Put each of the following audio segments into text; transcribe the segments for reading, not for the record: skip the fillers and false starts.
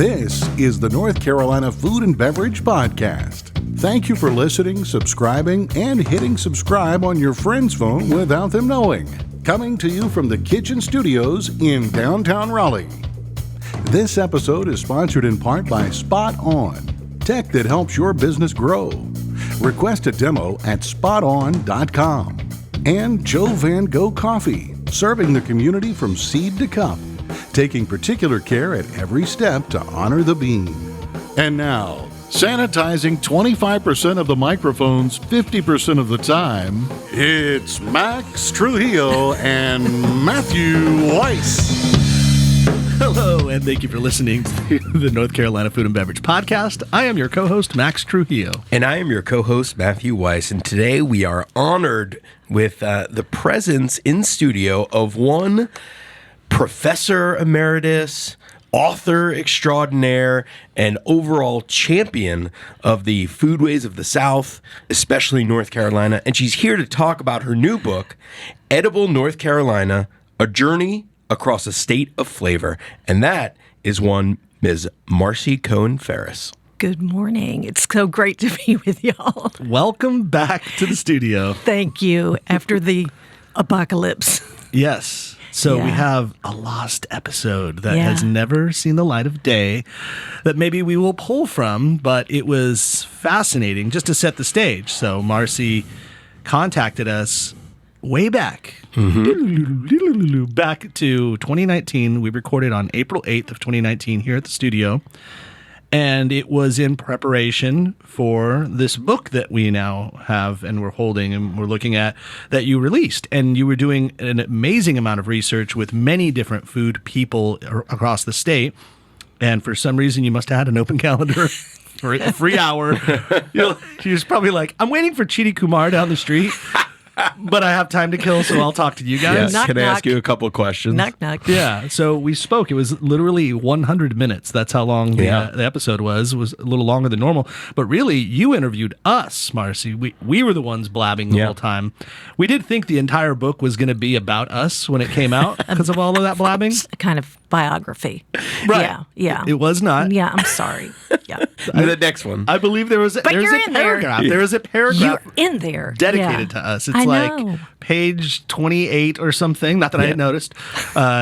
This is the North Carolina Food and Beverage Podcast. Thank you for listening, subscribing, and hitting subscribe on your friend's phone without them knowing. Coming to you from the Kitchen Studios in downtown Raleigh. This episode is sponsored in part by Spot On, tech that helps your business grow. Request a demo at spoton.com. And Joe Van Gogh Coffee, serving the community from seed to cup, taking particular care at every step to honor the bean. And now, sanitizing 25% of the microphones 50% of the time, it's Max Trujillo and Matthew Weiss. Hello, and thank you for listening to the North Carolina Food and Beverage Podcast. I am your co-host, Max Trujillo. And I am your co-host, Matthew Weiss. And today we are honored with the presence in studio of one Professor Emeritus, author extraordinaire, and overall champion of the Foodways of the South, especially North Carolina. And she's here to talk about her new book, Edible North Carolina, A Journey Across a State of Flavor. And that is one Ms. Marcie Cohen Ferris. Good morning. It's so great to be with y'all. Welcome back to the studio. Thank you. After the apocalypse. Yes. So Yeah. we have a lost episode that has never seen the light of day that maybe we will pull from, but it was fascinating just to set the stage. So Marcie contacted us way back. Back to 2019. We recorded on April 8th of 2019 here at the studio. And it was in preparation for this book that we now have and we're holding and we're looking at that you released. And you were doing an amazing amount of research with many different food people across the state. And for some reason, you must have had an open calendar for a free hour. You're just probably like, I'm waiting for Chidi Kumar down the street. But I have time to kill, so I'll talk to you guys. Yes. Knock, Can I ask knock. you a couple of questions? Knock, knock. Yeah, so we spoke. It was literally 100 minutes. That's how long the episode was. It was a little longer than normal. But really, you interviewed us, Marcie. We were the ones blabbing the whole time. We did think the entire book was going to be about us when it came out because of all of that blabbing. It's a kind of biography. Right. Yeah. It was not. Yeah, I'm sorry. Yeah. The next one. I believe there's But you're a in there. paragraph. There is a paragraph You're in there. dedicated Yeah. to us. It's I like know. page 28 or something. Not that I had noticed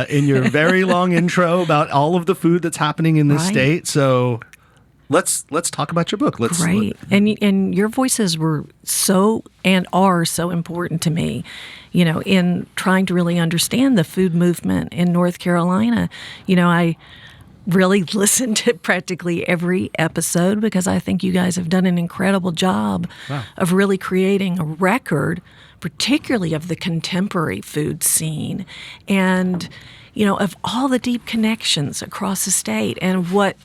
in your very long intro about all of the food that's happening in this Right. state. So let's talk about your book. Great. And your voices were so and are so important to me, you know, in trying to really understand the food movement in North Carolina. You know, I really listened to practically every episode because I think you guys have done an incredible job of really creating a record, particularly of the contemporary food scene and, you know, of all the deep connections across the state and what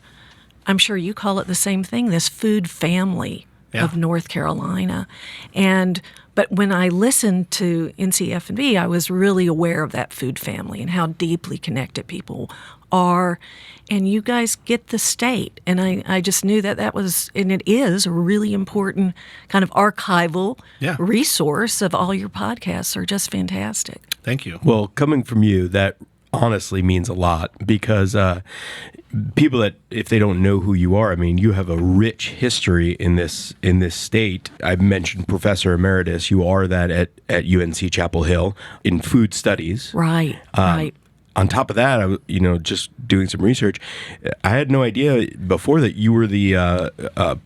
I'm sure you call it the same thing, this food family of North Carolina. But when I listened to NCF&B, I was really aware of that food family and how deeply connected people are. And you guys get the state. And I just knew that was, and it is, a really important kind of archival resource of all your podcasts are just fantastic. Thank you. Well, coming from you, that honestly means a lot because people that, if they don't know who you are, I mean, you have a rich history in this state. I've mentioned Professor Emeritus. You are that at UNC Chapel Hill in food studies. Right. On top of that, I was, just doing some research. I had no idea before that you were the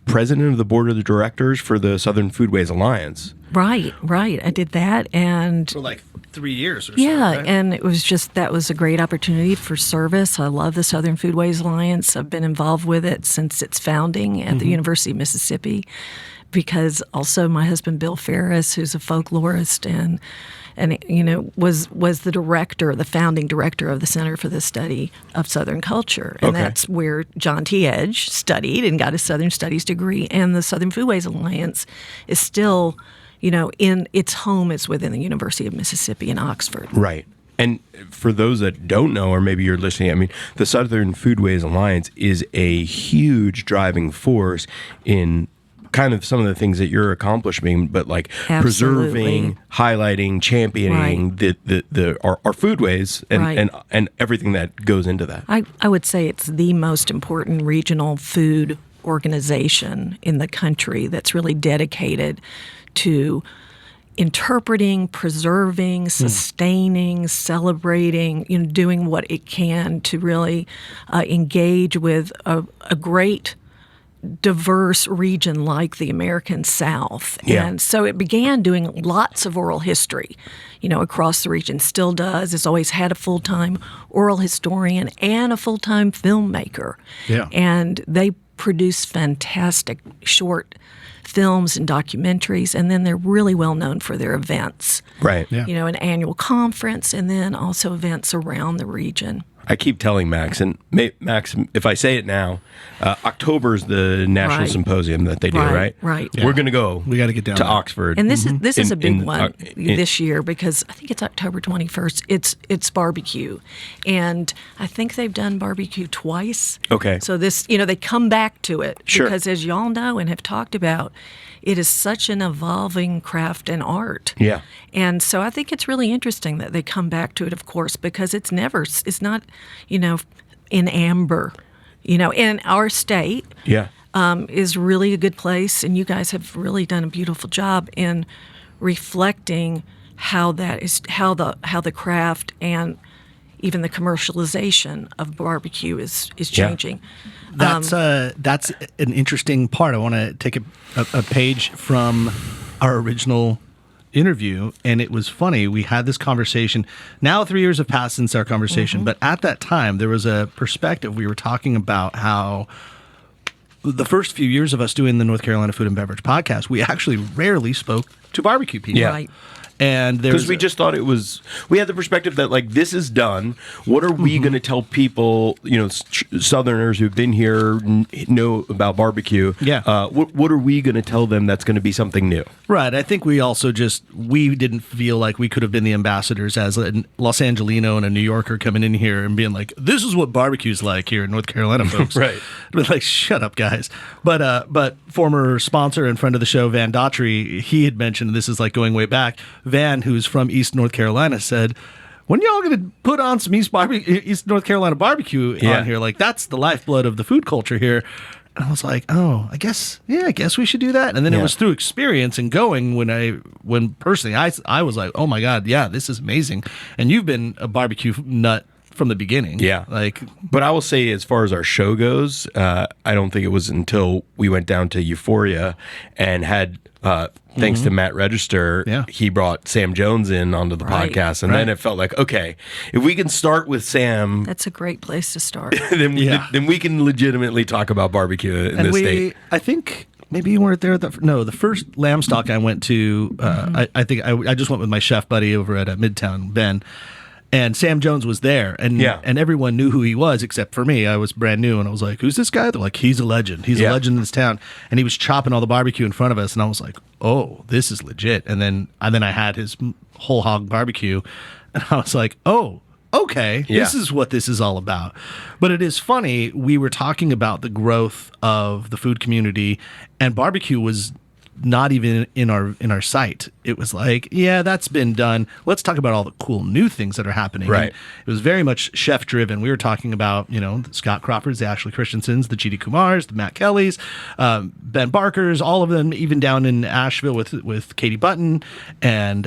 president of the board of the directors for the Southern Foodways Alliance. Right. I did that, and For like 3 years or so. yeah, Right? and it was just, that was a great opportunity for service. I love the Southern Foodways Alliance. I've been involved with it since its founding at the University of Mississippi, because also my husband Bill Ferris, who's a folklorist and was the director, the founding director of the Center for the Study of Southern Culture, and that's where John T. Edge studied and got his Southern Studies degree. And the Southern Foodways Alliance is still, in its home is within the University of Mississippi in Oxford. Right. And for those that don't know, or maybe you're listening, I mean, the Southern Foodways Alliance is a huge driving force in kind of some of the things that you're accomplishing, but like preserving, highlighting, championing our foodways and everything that goes into that. I would say it's the most important regional food organization in the country that's really dedicated to interpreting, preserving, sustaining, celebrating, doing what it can to really engage with a great, diverse region like the American South. Yeah. And so it began doing lots of oral history, across the region. Still does. It's always had a full-time oral historian and a full-time filmmaker. Yeah. And they produce fantastic short films and documentaries, and then they're really well known for their events. Right. Yeah. An annual conference, and then also events around the region. I keep telling Max, and Max, if I say it now, October is the national symposium that they do, right? Right. Yeah. We're going to go. We got to get down to there. Oxford, And this is a big one in this year because I think it's October 21st. It's barbecue, and I think they've done barbecue twice. Okay. So this, they come back to it Sure. because, as y'all know and have talked about, it is such an evolving craft and art. Yeah. And so I think it's really interesting that they come back to it, of course, because it's not, in amber, in our state. Yeah. Is really a good place, and you guys have really done a beautiful job in reflecting how the craft and even the commercialization of barbecue is changing. That's an interesting part. I want to take a page from our original interview, and it was funny. We had this conversation. Now 3 years have passed since our conversation, but at that time there was a perspective. We were talking about how the first few years of us doing the North Carolina Food and Beverage podcast, we actually rarely spoke to barbecue people. Yeah. Right. And Because we just thought we had the perspective that like this is done. What are we going to tell people, Southerners who've been here know about barbecue? Yeah. What are we going to tell them that's going to be something new? Right. I think we also we didn't feel like we could have been the ambassadors as a Los Angelino and a New Yorker coming in here and being like, this is what barbecue's like here in North Carolina, folks. Right. We're like, shut up, guys. But former sponsor and friend of the show, Van Daughtry, he had mentioned, this is like going way back, Van, who's from East North Carolina, said, when y'all going to put on some East North Carolina barbecue on here? Like, that's the lifeblood of the food culture here. And I was like, oh, I guess we should do that. And then it was through experience and going when personally I was like, oh my God, yeah, this is amazing. And you've been a barbecue nut from the beginning. Yeah. But I will say, as far as our show goes, I don't think it was until we went down to Euphoria and had, thanks to Matt Register, he brought Sam Jones in onto the podcast. And then it felt like, okay, if we can start with Sam, that's a great place to start. then we can legitimately talk about barbecue in this state. I think maybe you weren't there. The first lamb stock I went to, I think I just went with my chef buddy over at Midtown, Ben. And Sam Jones was there, and everyone knew who he was except for me. I was brand new, and I was like, who's this guy? They're like, he's a legend. He's a legend in this town. And he was chopping all the barbecue in front of us, and I was like, oh, this is legit. And then I had his whole hog barbecue, and I was like, oh, okay, this is what this is all about. But it is funny, we were talking about the growth of the food community, and barbecue was not even in our sight. It was like, yeah, that's been done. Let's talk about all the cool new things that are happening. Right. And it was very much chef driven. We were talking about, the Scott Crawfords, the Ashley Christensens, the G.D. Kumars, the Matt Kellys, Ben Barkers, all of them, even down in Asheville with Katie Button, and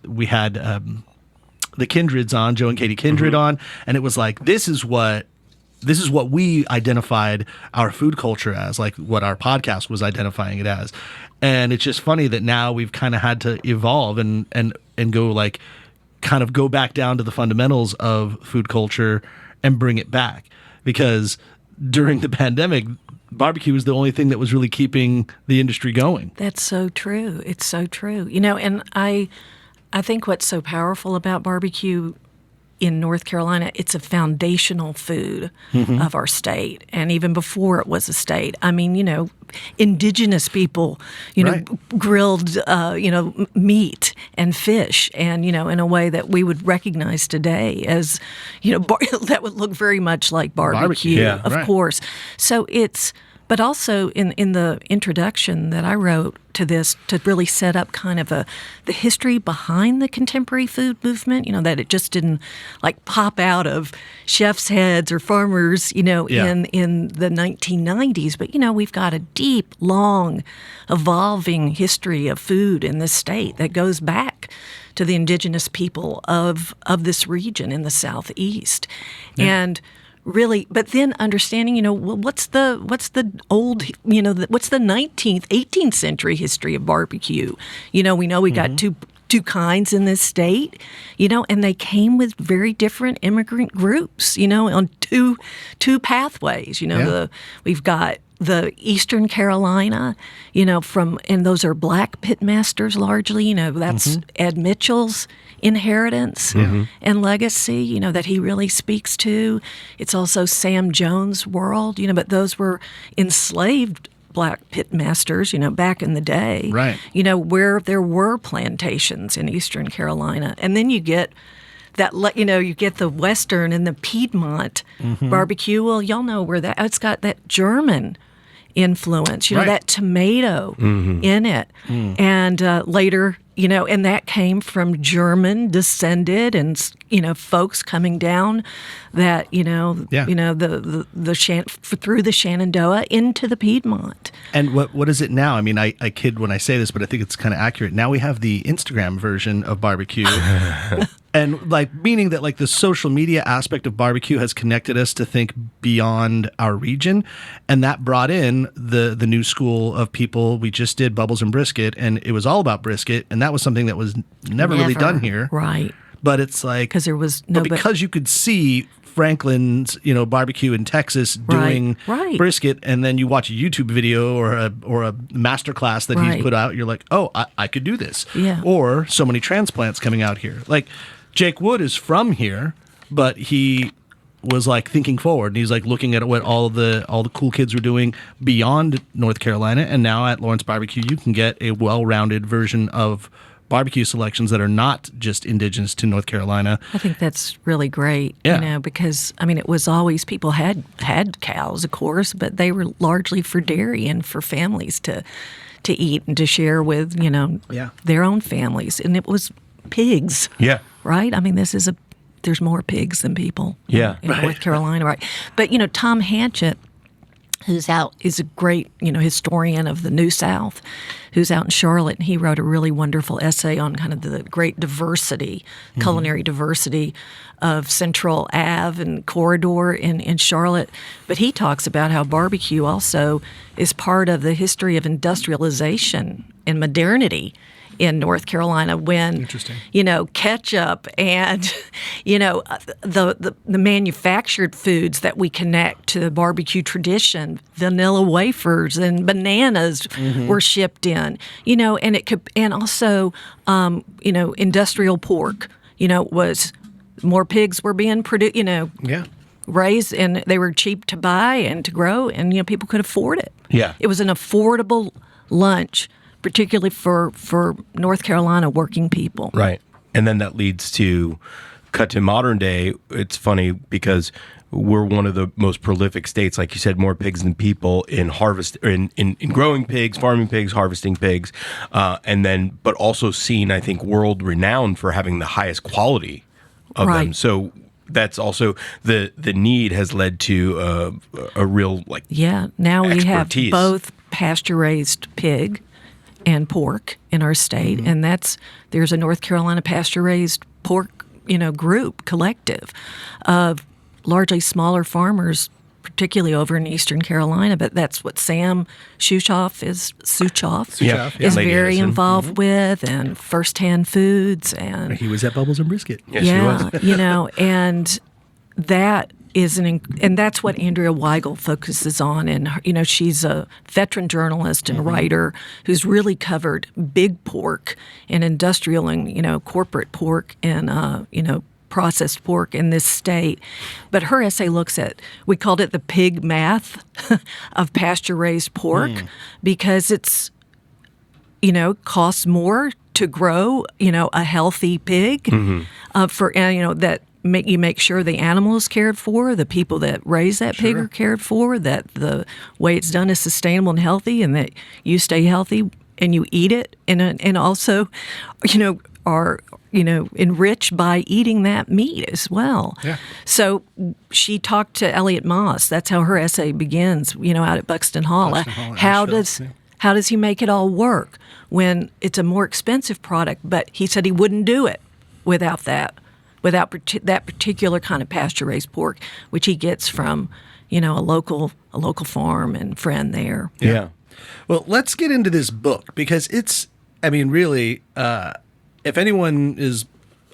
we had the Kindreds on, Joe and Katie Kindred on, and it was like, this is what we identified our food culture as, like what our podcast was identifying it as. And it's just funny that now we've kind of had to evolve and go like kind of go back down to the fundamentals of food culture and bring it back. Because during the pandemic, barbecue was the only thing that was really keeping the industry going. That's so true. It's so true. And I think what's so powerful about barbecue in North Carolina, it's a foundational food of our state. And even before it was a state, I mean, indigenous people, grilled, meat and fish, and, in a way that we would recognize today as, that would look very much like barbecue, of course. So But also in the introduction that I wrote to this, to really set up kind of the history behind the contemporary food movement, that it just didn't like pop out of chefs' heads or farmers, in the 1990s. But, we've got a deep, long, evolving history of food in this state that goes back to the indigenous people of this region in the Southeast. Yeah. And really, but then understanding, what's the old, what's the 19th, 18th century history of barbecue? We know we got two kinds in this state, and they came with very different immigrant groups, on two pathways. We've got the Eastern Carolina, and those are black pitmasters largely. That's Ed Mitchell's inheritance and legacy, that he really speaks to. It's also Sam Jones' world, but those were enslaved black pitmasters, back in the day, right? Where there were plantations in Eastern Carolina, and then you get that, you get the Western and the Piedmont barbecue. Well, y'all know where it's got that German influence, right. That tomato in it. And later, and that came from German descended and, folks coming down that, through the Shenandoah into the Piedmont. And what is it now? I mean, I kid when I say this, but I think it's kind of accurate. Now we have the Instagram version of barbecue. And meaning that the social media aspect of barbecue has connected us to think beyond our region, and that brought in the new school of people. We just did Bubbles and Brisket, and it was all about brisket, and that was something that was never really done here, right? But it's because there was because you could see Franklin's barbecue in Texas doing brisket, and then you watch a YouTube video or a master class that he's put out, you're like, oh, I could do this. Yeah. Or so many transplants coming out here. Jake Wood is from here, but he was thinking forward, and he's looking at what all the cool kids were doing beyond North Carolina, and now at Lawrence Barbecue you can get a well-rounded version of barbecue selections that are not just indigenous to North Carolina. I think that's really great, because it was always people had cows, of course, but they were largely for dairy and for families to eat and to share with their own families, and it was pigs. Yeah. Right? There's more pigs than people in North Carolina, right? But, Tom Hanchett, is a great, historian of the New South, who's out in Charlotte, and he wrote a really wonderful essay on kind of the great diversity, culinary diversity of Central Ave and Corridor in Charlotte. But he talks about how barbecue also is part of the history of industrialization and modernity in North Carolina, when ketchup and the manufactured foods that we connect to the barbecue tradition, vanilla wafers and bananas were shipped in, and it could, and also industrial pork, was more pigs were being produced, raised, and they were cheap to buy and to grow, and people could afford it. Yeah, it was an affordable lunch, particularly for North Carolina working people. Right. And then that leads to cut to modern day. It's funny because we're one of the most prolific states, like you said, more pigs than people in growing pigs, farming pigs, harvesting pigs, but also seen, I think, world renowned for having the highest quality of them. So that's also the need has led to a real now we expertise. Have both pasture raised pig and pork in our state, and there's a North Carolina pasture-raised pork, collective of largely smaller farmers, particularly over in Eastern Carolina. But that's what Sam Suchoff is very involved with, and First Hand Foods, and he was at Bubbles and Brisket. Yes, he was. And that is and that's what Andrea Weigel focuses on. And she's a veteran journalist and writer who's really covered big pork and industrial and corporate pork and processed pork in this state. But her essay looks at, we called it the pig math of pasture raised pork, because it's costs more to grow a healthy pig for that you make sure the animal is cared for, the people that raise that pig are cared for, that the way it's done is sustainable and healthy, and that you stay healthy and you eat it, and also, are enriched by eating that meat as well. Yeah. So she talked to Elliot Moss. That's how her essay begins. Out at Buxton Hall. How does he make it all work when it's a more expensive product? But he said he wouldn't do it without that particular kind of pasture-raised pork, which he gets from, a local farm and friend there. Yeah. Well, let's get into this book because it's, really, if anyone is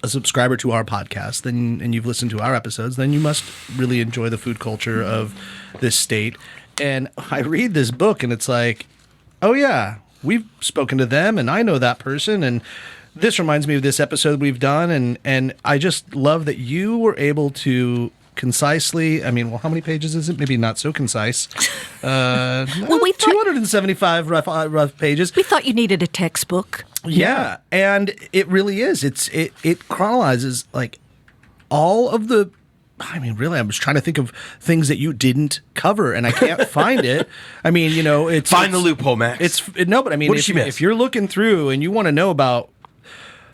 a subscriber to our podcast and you've listened to our episodes, then you must really enjoy the food culture of this state. And I read this book and it's like, oh yeah, we've spoken to them and I know that person, and this reminds me of this episode we've done, and I just love that you were able to concisely, how many pages is it? Maybe not so concise. Well, we thought 275 rough pages. We thought you needed a textbook. Yeah, and it really is. It chronologizes like all of the. Really, I was trying to think of things that you didn't cover, and I can't find it. It's Find the loophole, Max. What did she miss? If you're looking through and you want to know about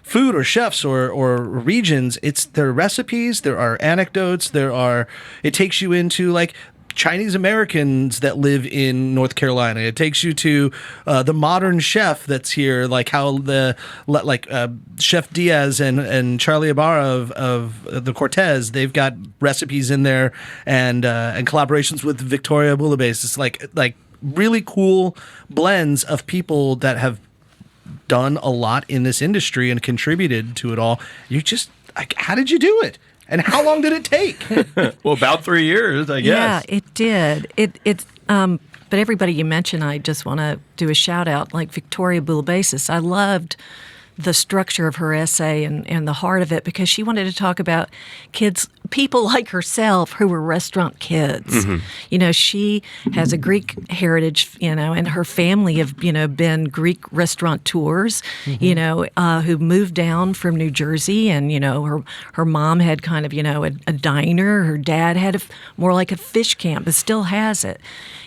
food or chefs or regions, it's their recipes, there are anecdotes, it takes you into like Chinese Americans that live in North Carolina. It takes you to the modern chef that's here, like how Chef Diaz and Charlie Ibarra of the Cortez, they've got recipes in there and collaborations with Victoria Bouillabaisse. It's like really cool blends of people that have done a lot in this industry and contributed to it all. How did you do it? And how long did it take? Well, about 3 years, I guess. Yeah, it did. But everybody you mentioned, I just want to do a shout out, like Victoria Bouillabaisse. I loved the structure of her essay and the heart of it, because she wanted to talk about people like herself who were restaurant kids. Mm-hmm. She has a Greek heritage, and her family have, been Greek restaurateurs, mm-hmm. Who moved down from New Jersey, and, her mom had kind of, a diner. Her dad had more like a fish camp, but still has it,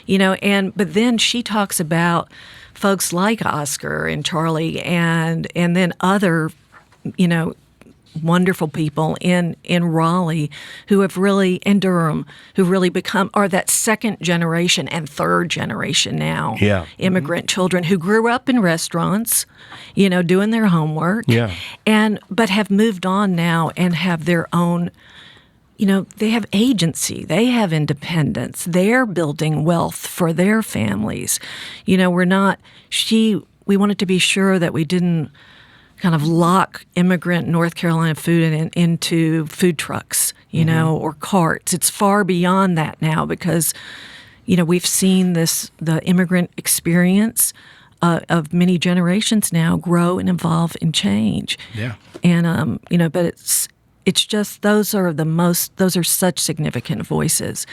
but then she talks about folks like Oscar and Charlie and then other, wonderful people in Raleigh who have really, and Durham, who really are that second generation and third generation now. Yeah. Immigrant children who grew up in restaurants, doing their homework. Yeah. But have moved on now and have their own, they have agency, they have independence, they're building wealth for their families. We wanted to be sure that we didn't kind of lock immigrant North Carolina food into food trucks, mm-hmm. Or carts. It's far beyond that now because, we've seen the immigrant experience of many generations now grow and evolve and change. Yeah. And, but it's just those are such significant voices.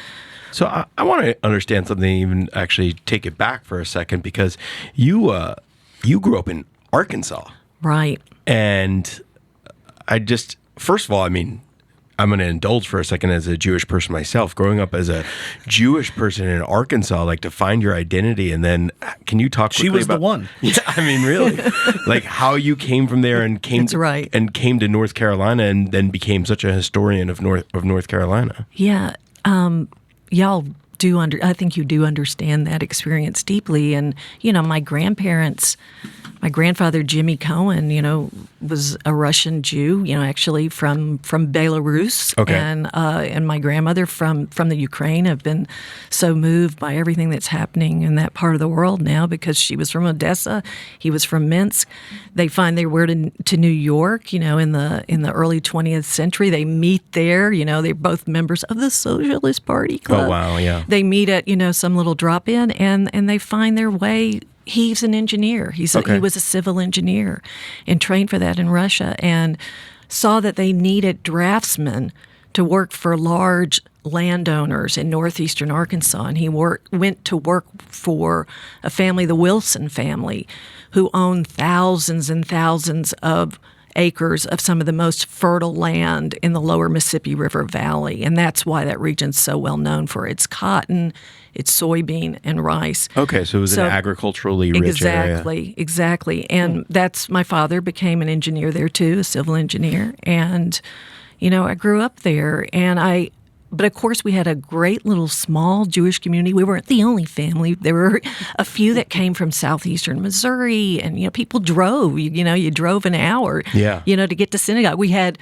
So I want to understand something, even actually take it back for a second, because you grew up in Arkansas. Right. And first of all, I'm going to indulge for a second as a Jewish person myself. Growing up as a Jewish person in Arkansas, like to find your identity, and then can you talk quickly about... She was the one. Yeah, really. Like how you came from there and came to North Carolina and then became such a historian of North Carolina. Yeah. Y'all do I think you do understand that experience deeply. And, my grandfather, Jimmy Cohen, was a Russian Jew, actually from Belarus. Okay. And my grandmother from the Ukraine. Have been so moved by everything that's happening in that part of the world now, because she was from Odessa, he was from Minsk. They find their way to New York, in the early 20th century. They meet there, they're both members of the Socialist Party Club. Oh, wow, yeah. They meet at, some little drop-in, and they find their way. He's an engineer. He was a civil engineer and trained for that in Russia, and saw that they needed draftsmen to work for large landowners in northeastern Arkansas. And he went to work for a family, the Wilson family, who owned thousands and thousands of acres of some of the most fertile land in the lower Mississippi River Valley. And that's why that region's so well known for its cotton, its soybean, and rice. Okay, so it was an agriculturally rich area. Exactly. And that's, my father became an engineer there too, a civil engineer. And, I grew up there, but of course we had a great little small Jewish community. We weren't the only family. There were a few that came from southeastern Missouri, and, people drove, you drove an hour, to get to synagogue. We had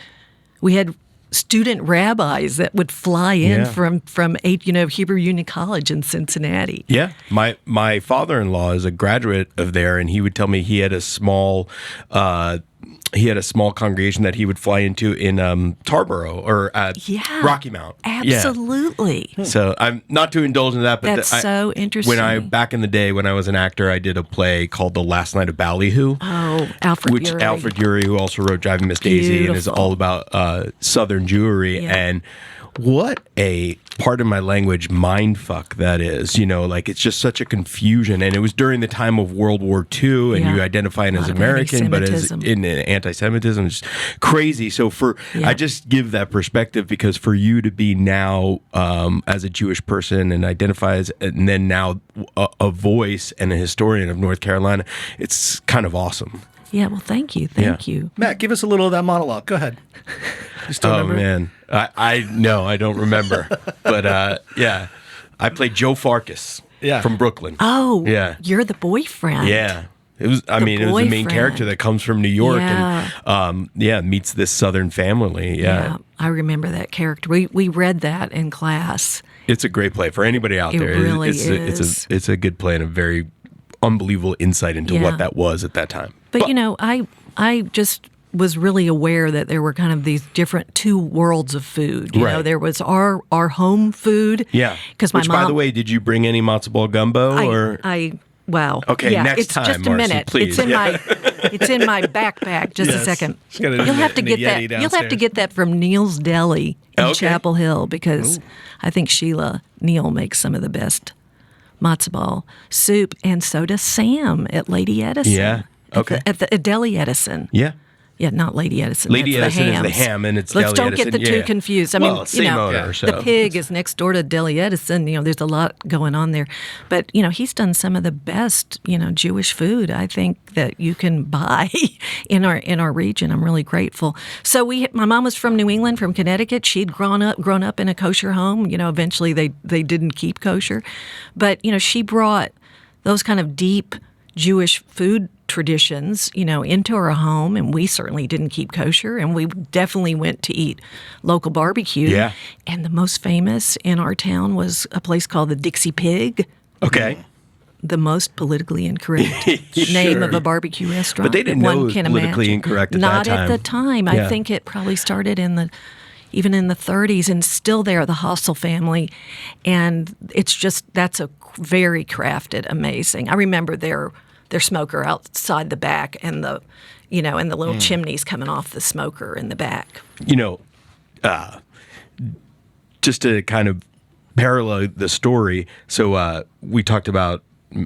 student rabbis that would fly in from Hebrew Union College in Cincinnati. Yeah, my father-in-law is a graduate of there, and he would tell me he had a small congregation that he would fly into in Tarboro or Rocky Mount. Absolutely. Yeah. So I'm not to indulge in that, but that's so interesting. Back in the day when I was an actor, I did a play called The Last Night of Ballyhoo. Oh, Alfred Urey. Alfred Urey, who also wrote Driving Miss Daisy and is all about Southern Jewry. Yeah. And what a, pardon my language, mind fuck that is. It's just such a confusion. And it was during the time of World War II, and you identifying as American, but as in anti-Semitism. It's crazy. So I just give that perspective, because for you to be now as a Jewish person and identify as, and then now a voice and a historian of North Carolina, it's kind of awesome. Yeah, well, thank you. Thank you. Matt, give us a little of that monologue. Go ahead. You still remember? Man. I don't remember. But I played Joe Farkas from Brooklyn. Oh, you're the boyfriend. Yeah. It was the main character that comes from New York and meets this Southern family. Yeah. I remember that character. We read that in class. It's a great play for anybody out there. It really is. It's a good play and a very unbelievable insight into what that was at that time. But I just was really aware that there were kind of these different two worlds of food. You know, there was our home food. Yeah. Because my mom. By the way, did you bring any matzo ball gumbo? Wow. Okay, next time, just a Marcie, minute. please. It's in my backpack. Just a second. You'll have to get that. You'll have to get that from Neil's Deli in Chapel Hill, because I think Sheila Neil makes some of the best matzo ball soup, and so does Sam at Lady Edison. Yeah. Okay. At Deli Edison. Yeah. Yeah, not Lady Edison. Lady that's Edison the is the ham, and it's Let's Deli don't get the Edison. two confused. I Well, mean, same owner, so. The pig is next door to Deli Edison. There's a lot going on there, but he's done some of the best Jewish food I think that you can buy in our region. I'm really grateful. So my mom was from New England, from Connecticut. She'd grown up in a kosher home. Eventually they didn't keep kosher, but she brought those kind of deep Jewish food traditions, into our home, and we certainly didn't keep kosher, and we definitely went to eat local barbecue. Yeah. And the most famous in our town was a place called the Dixie Pig. Okay. The most politically incorrect name of a barbecue restaurant. But they didn't know it was politically incorrect at that time. Not at the time. I think it probably started even in the 30s, and still there, the Hossel family. And that's a very crafted, amazing. I remember their smoker outside the back, and the little chimneys coming off the smoker in the back. Just to kind of parallel the story. So we talked about,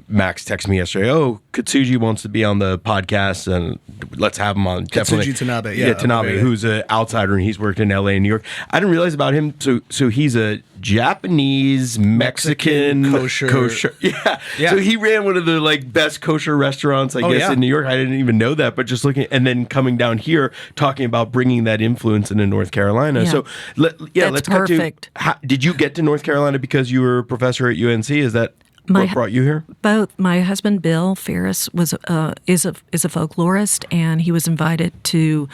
Max texted me yesterday, Katsuji wants to be on the podcast, and let's have him on. Katsuji Tanabe, Tanabe, who's an outsider, and he's worked in LA and New York. I didn't realize about him. So he's a Japanese, Mexican kosher. Yeah. So he ran one of the best kosher restaurants, I guess, in New York. I didn't even know that, but just looking, and then coming down here, talking about bringing that influence into North Carolina. Yeah. So let's perfect. cut to, did you get to North Carolina because you were a professor at UNC? Is that what brought you here? Both. My husband Bill Ferris is a folklorist, and he was invited to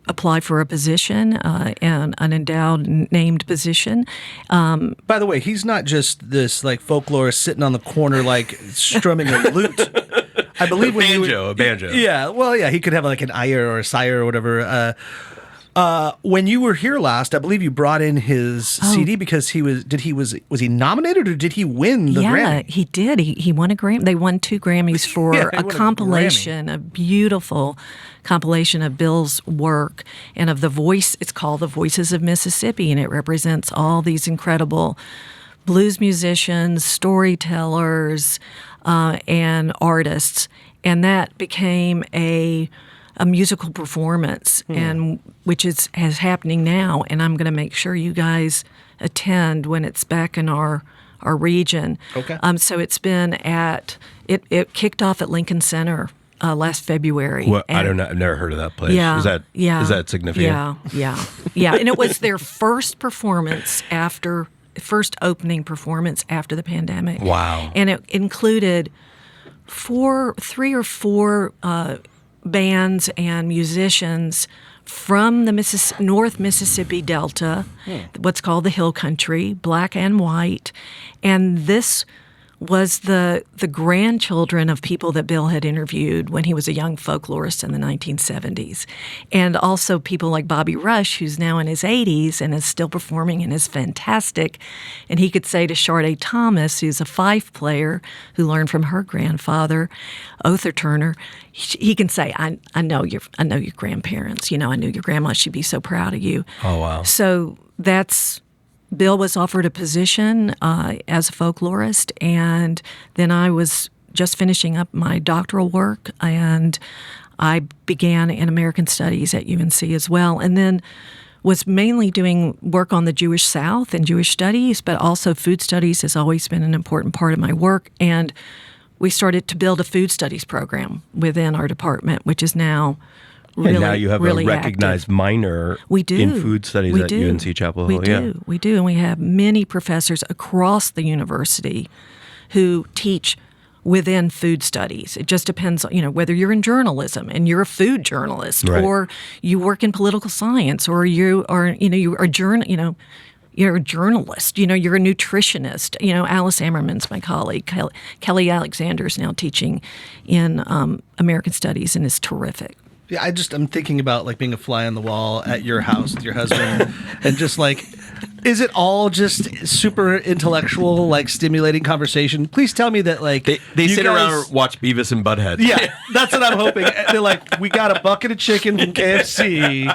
apply for a position, an endowed named position. By the way, he's not just this folklorist sitting on the corner strumming a lute. I believe a banjo. Yeah. Well, yeah, he could have an ayah or a sire or whatever. When you were here last, I believe you brought in his CD because was he nominated, or did he win the Grammy? Yeah, he did. He won a Grammy. They won 2 Grammys for a compilation, a beautiful compilation of Bill's work and of the voice. It's called The Voices of Mississippi, and it represents all these incredible blues musicians, storytellers, and artists. And that became a a musical performance, and which is happening now, and I'm going to make sure you guys attend when it's back in our region. Okay. So it's been it kicked off at Lincoln Center last February. Well, I don't know. I've never heard of that place. Yeah, Is that significant? Yeah. And it was their first opening performance after the pandemic. Wow. And it included three or four bands and musicians from the North Mississippi Delta, what's called the Hill Country, black and white. And this was the grandchildren of people that Bill had interviewed when he was a young folklorist in the 1970s. And also people like Bobby Rush, who's now in his 80s and is still performing and is fantastic. And he could say to Sharday Thomas, who's a fife player who learned from her grandfather, Other Turner, he can say, I know your grandparents. I knew your grandma. She'd be so proud of you. Oh, wow. So Bill was offered a position as a folklorist, and then I was just finishing up my doctoral work, and I began in American Studies at UNC as well, and then was mainly doing work on the Jewish South and Jewish studies, but also food studies has always been an important part of my work, and we started to build a food studies program within our department, which is now really, and now you have really a recognized active. minor We do. in food studies at UNC Chapel Hill. We do. And we have many professors across the university who teach within food studies. It just depends, whether you're in journalism and you're a food journalist, Right. or you work in political science, or you are, you're a journalist, you're a nutritionist. Alice Ammerman's my colleague. Kelly Alexander's now teaching in American Studies and is terrific. Yeah, I'm thinking about like being a fly on the wall at your house with your husband and just like, is it all just super intellectual, like stimulating conversation? Please tell me that like They you sit guys- around and watch Beavis and Butthead. Yeah, that's what I'm hoping. And they're like, we got a bucket of chicken from KFC,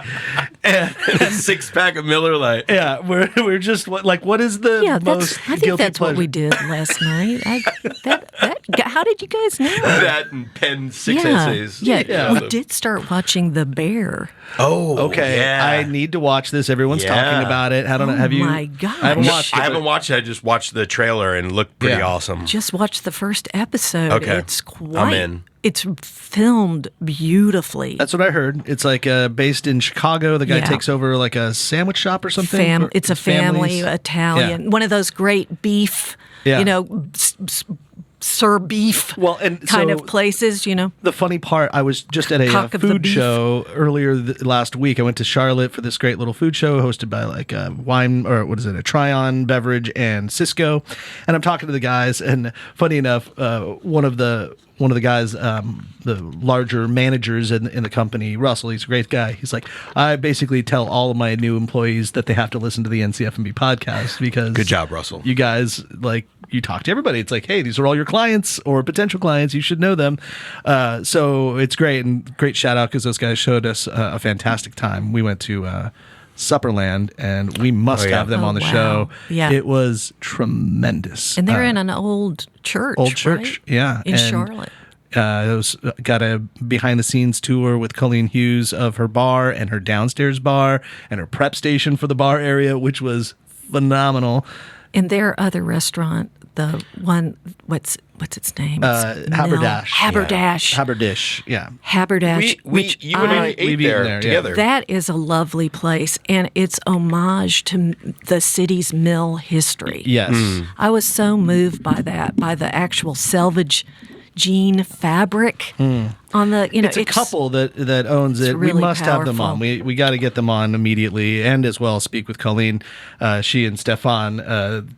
and A 6-pack of Miller Lite. yeah, we're just what is the most I think guilty that's pleasure? what we did last night. How did you guys know? That and pen 6 essays. Yeah, we did start watching The Bear. Oh, Okay, yeah. I need to watch this. Everyone's Yeah. talking about it. I don't know. Have you? my gosh. I haven't watched it. I haven't watched it. I just watched the trailer and it looked pretty Yeah. awesome. Just watch the first episode. Okay. It's quite. I'm in. It's filmed beautifully. That's what I heard. It's like based in Chicago. The guy Yeah. takes over like a sandwich shop or something. Or It's a family families. Italian. Yeah. One of those great beef, Yeah. Sir beef Well, and kind so- of places. The funny part, I was just at a Cock of the food beef. show earlier last week. I went to Charlotte for this great little food show hosted by like a wine, or what is it, a Tryon Beverage and Cisco. And I'm talking to the guys, and funny enough, one of the guys, the larger managers in the company, Russell, he's a great guy. He's like, I basically tell all of my new employees that they have to listen to the NCF&B podcast because Good job, Russell. you guys, like, you talk to everybody. It's like, hey, these are all your clients or potential clients. You should know them. So it's great, and great shout out because those guys showed us a fantastic time. We went to Supperland, and we must Oh, yeah. have them Oh, on the wow. show. Yeah. It was tremendous. And they're in an old church. old church, right? yeah, In and, Charlotte. It was got a behind the scenes tour with Colleen Hughes of her bar and her downstairs bar and her prep station for the bar area, which was phenomenal. And their other restaurant, the one, what's its name? It's Haberdash. Haberdash. Haberdish, yeah. Haberdash. which you and I ate we've there eaten there, yeah. together. That is a lovely place, and it's homage to the city's mill history. Yes. I was so moved by that, by the actual selvage jean fabric on the, It's a couple that owns it. We really must have them on. powerful. We got to get them on immediately, and as well speak with Colleen. She and Stefan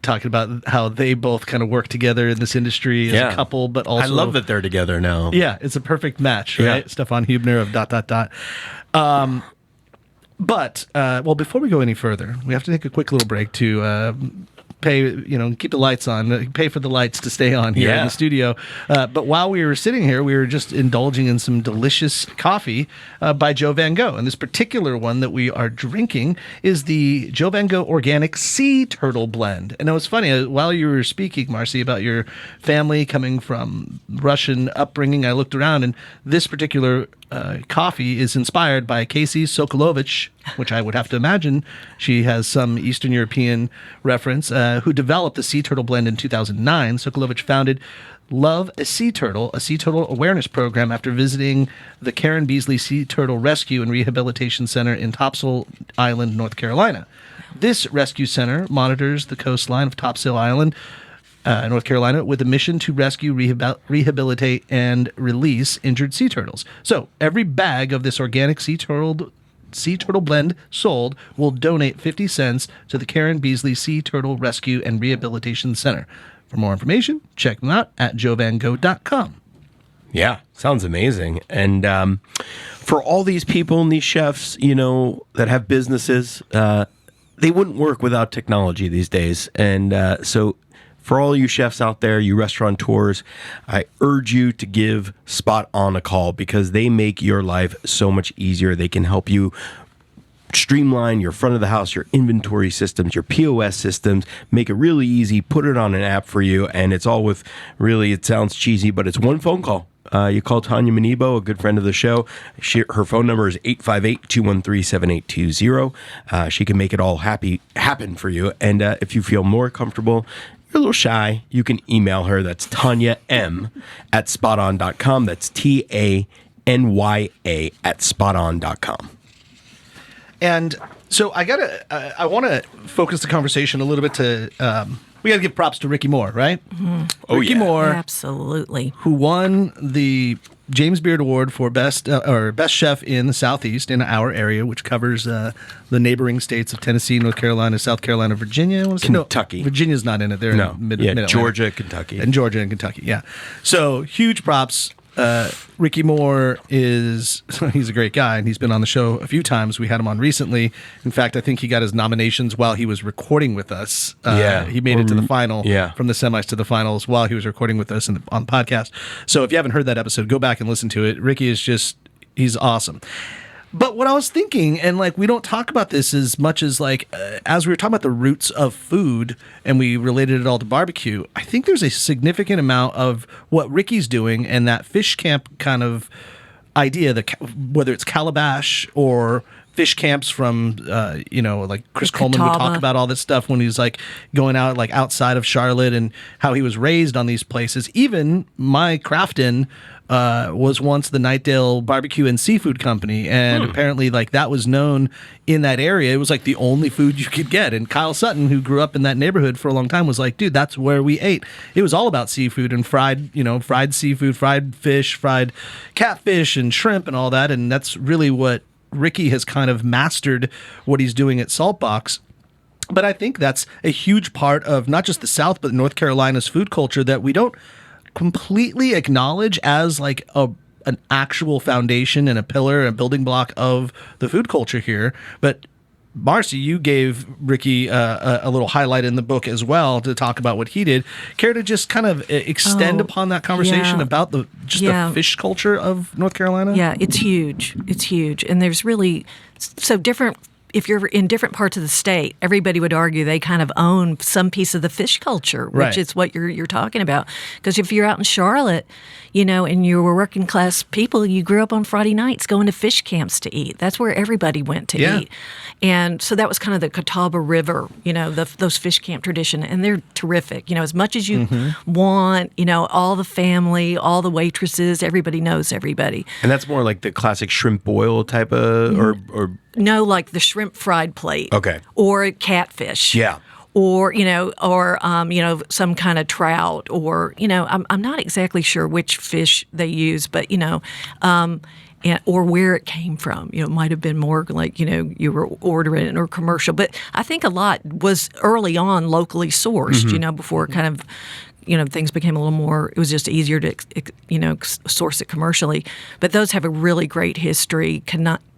talking about how they both kind of work together in this industry as a couple, but also I love that they're together now. Yeah, it's a perfect match, right? Yeah. Stefan Hubner of ... But before we go any further, we have to take a quick little break to keep the lights on, pay for the lights to stay on here in the studio. But while we were sitting here, we were just indulging in some delicious coffee by Joe Van Gogh. And this particular one that we are drinking is the Joe Van Gogh Organic Sea Turtle Blend. And it was funny, while you were speaking, Marcie, about your family coming from Russian upbringing, I looked around, and this particular coffee is inspired by Casey Sokolovich, which I would have to imagine she has some Eastern European reference, who developed the Sea Turtle Blend in 2009. Sokolovich founded Love a Sea Turtle awareness program after visiting the Karen Beasley Sea Turtle Rescue and Rehabilitation Center in Topsail Island, North Carolina. This rescue center monitors the coastline of Topsail Island, North Carolina, with a mission to rescue, rehabilitate, and release injured sea turtles. So every bag of this organic sea turtle blend sold will donate 50 cents to the Karen Beasley Sea Turtle Rescue and Rehabilitation Center. For more information, check them out at joevangogh.com. Yeah, sounds amazing. And for all these people and these chefs, that have businesses, they wouldn't work without technology these days. And so for all you chefs out there, you restaurateurs, I urge you to give Spot On a call, because they make your life so much easier. They can help you streamline your front of the house, your inventory systems, your POS systems, make it really easy, put it on an app for you, and it's all with, really, it sounds cheesy, but it's one phone call. You call Tanya Manibo, a good friend of the show. Her phone number is 858-213-7820. She can make it all happen for you. And if you feel more comfortable, you're a little shy, you can email her. That's Tanya M at spoton.com. That's TANYA at spoton.com. And so I want to focus the conversation a little bit to, we got to give props to Ricky Moore, right? Mm-hmm. Oh, Ricky yeah. Moore. Absolutely. Who won the James Beard Award for best chef in the Southeast, in our area, which covers the neighboring states of Tennessee, North Carolina, South Carolina, Virginia. Kentucky. No, Virginia's not in it. They're in mid Georgia, Kentucky. And Georgia and Kentucky, yeah. So huge props. Ricky Moore he's a great guy, and he's been on the show a few times. We had him on recently. In fact, I think he got his nominations while he was recording with us. He made it to the final, from the semis to the finals while he was recording with us on the podcast. So if you haven't heard that episode, go back and listen to it. Ricky is he's awesome. But what I was thinking, and we don't talk about this as much as as we were talking about the roots of food and we related it all to barbecue, I think there's a significant amount of what Ricky's doing and that fish camp kind of idea, whether it's Calabash or fish camps from, Chris Coleman would talk about all this stuff when he's going out outside of Charlotte and how he was raised on these places. Even my Crafton was once the Nightdale Barbecue and Seafood Company, and apparently that was known in that area. It was the only food you could get. And Kyle Sutton, who grew up in that neighborhood for a long time, was like, dude, that's where we ate. It was all about seafood and fried seafood, fried fish, fried catfish and shrimp and all that. And that's really what Ricky has kind of mastered, what he's doing at Saltbox. But I think that's a huge part of not just the South, but North Carolina's food culture that we don't completely acknowledge as an actual foundation and a pillar, a building block of the food culture here. But Marcie, you gave Ricky a little highlight in the book as well to talk about what he did. Care to just kind of extend upon that conversation about the fish culture of North Carolina? Yeah, it's huge. It's huge. And there's really so different. If you're in different parts of the state, everybody would argue they kind of own some piece of the fish culture, which is what you're talking about. Because if you're out in Charlotte, and you were working class people, you grew up on Friday nights going to fish camps to eat. That's where everybody went to eat. And so that was kind of the Catawba River, those fish camp tradition. And they're terrific. As much as you want, all the family, all the waitresses, everybody knows everybody. And that's more like the classic shrimp boil type of, or no, like the shrimp fried plate. Okay. Or catfish. Yeah. Or some kind of trout, or I'm not exactly sure which fish they use, but or where it came from. It might have been more you were ordering it or commercial, but I think a lot was early on locally sourced. Before kind of things became a little more. It was just easier to source it commercially, but those have a really great history.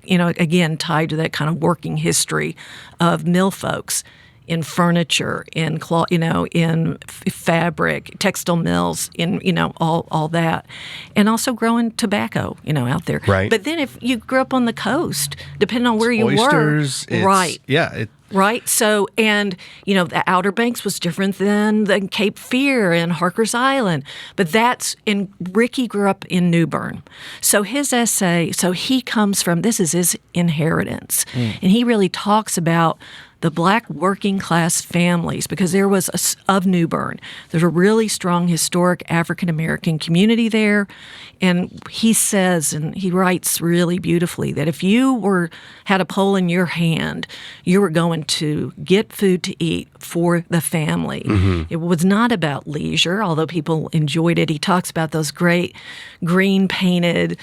Again tied to that kind of working history of mill folks. in furniture, in cloth, in fabric, textile mills, in all that, and also growing tobacco, out there. Right. But then if you grew up on the coast, depending on where you Oysters, were, right? Yeah. Right. So, and, the Outer Banks was different than Cape Fear and Harker's Island. But Ricky grew up in New Bern. So his essay, he comes from, this is his inheritance. And he really talks about the Black working class families, because there was of New Bern. There's a really strong historic African American community there, and he says, and he writes really beautifully, that if you had a pole in your hand, you were going to get food to eat for the family. It was not about leisure, although people enjoyed it. He talks about those great green painted,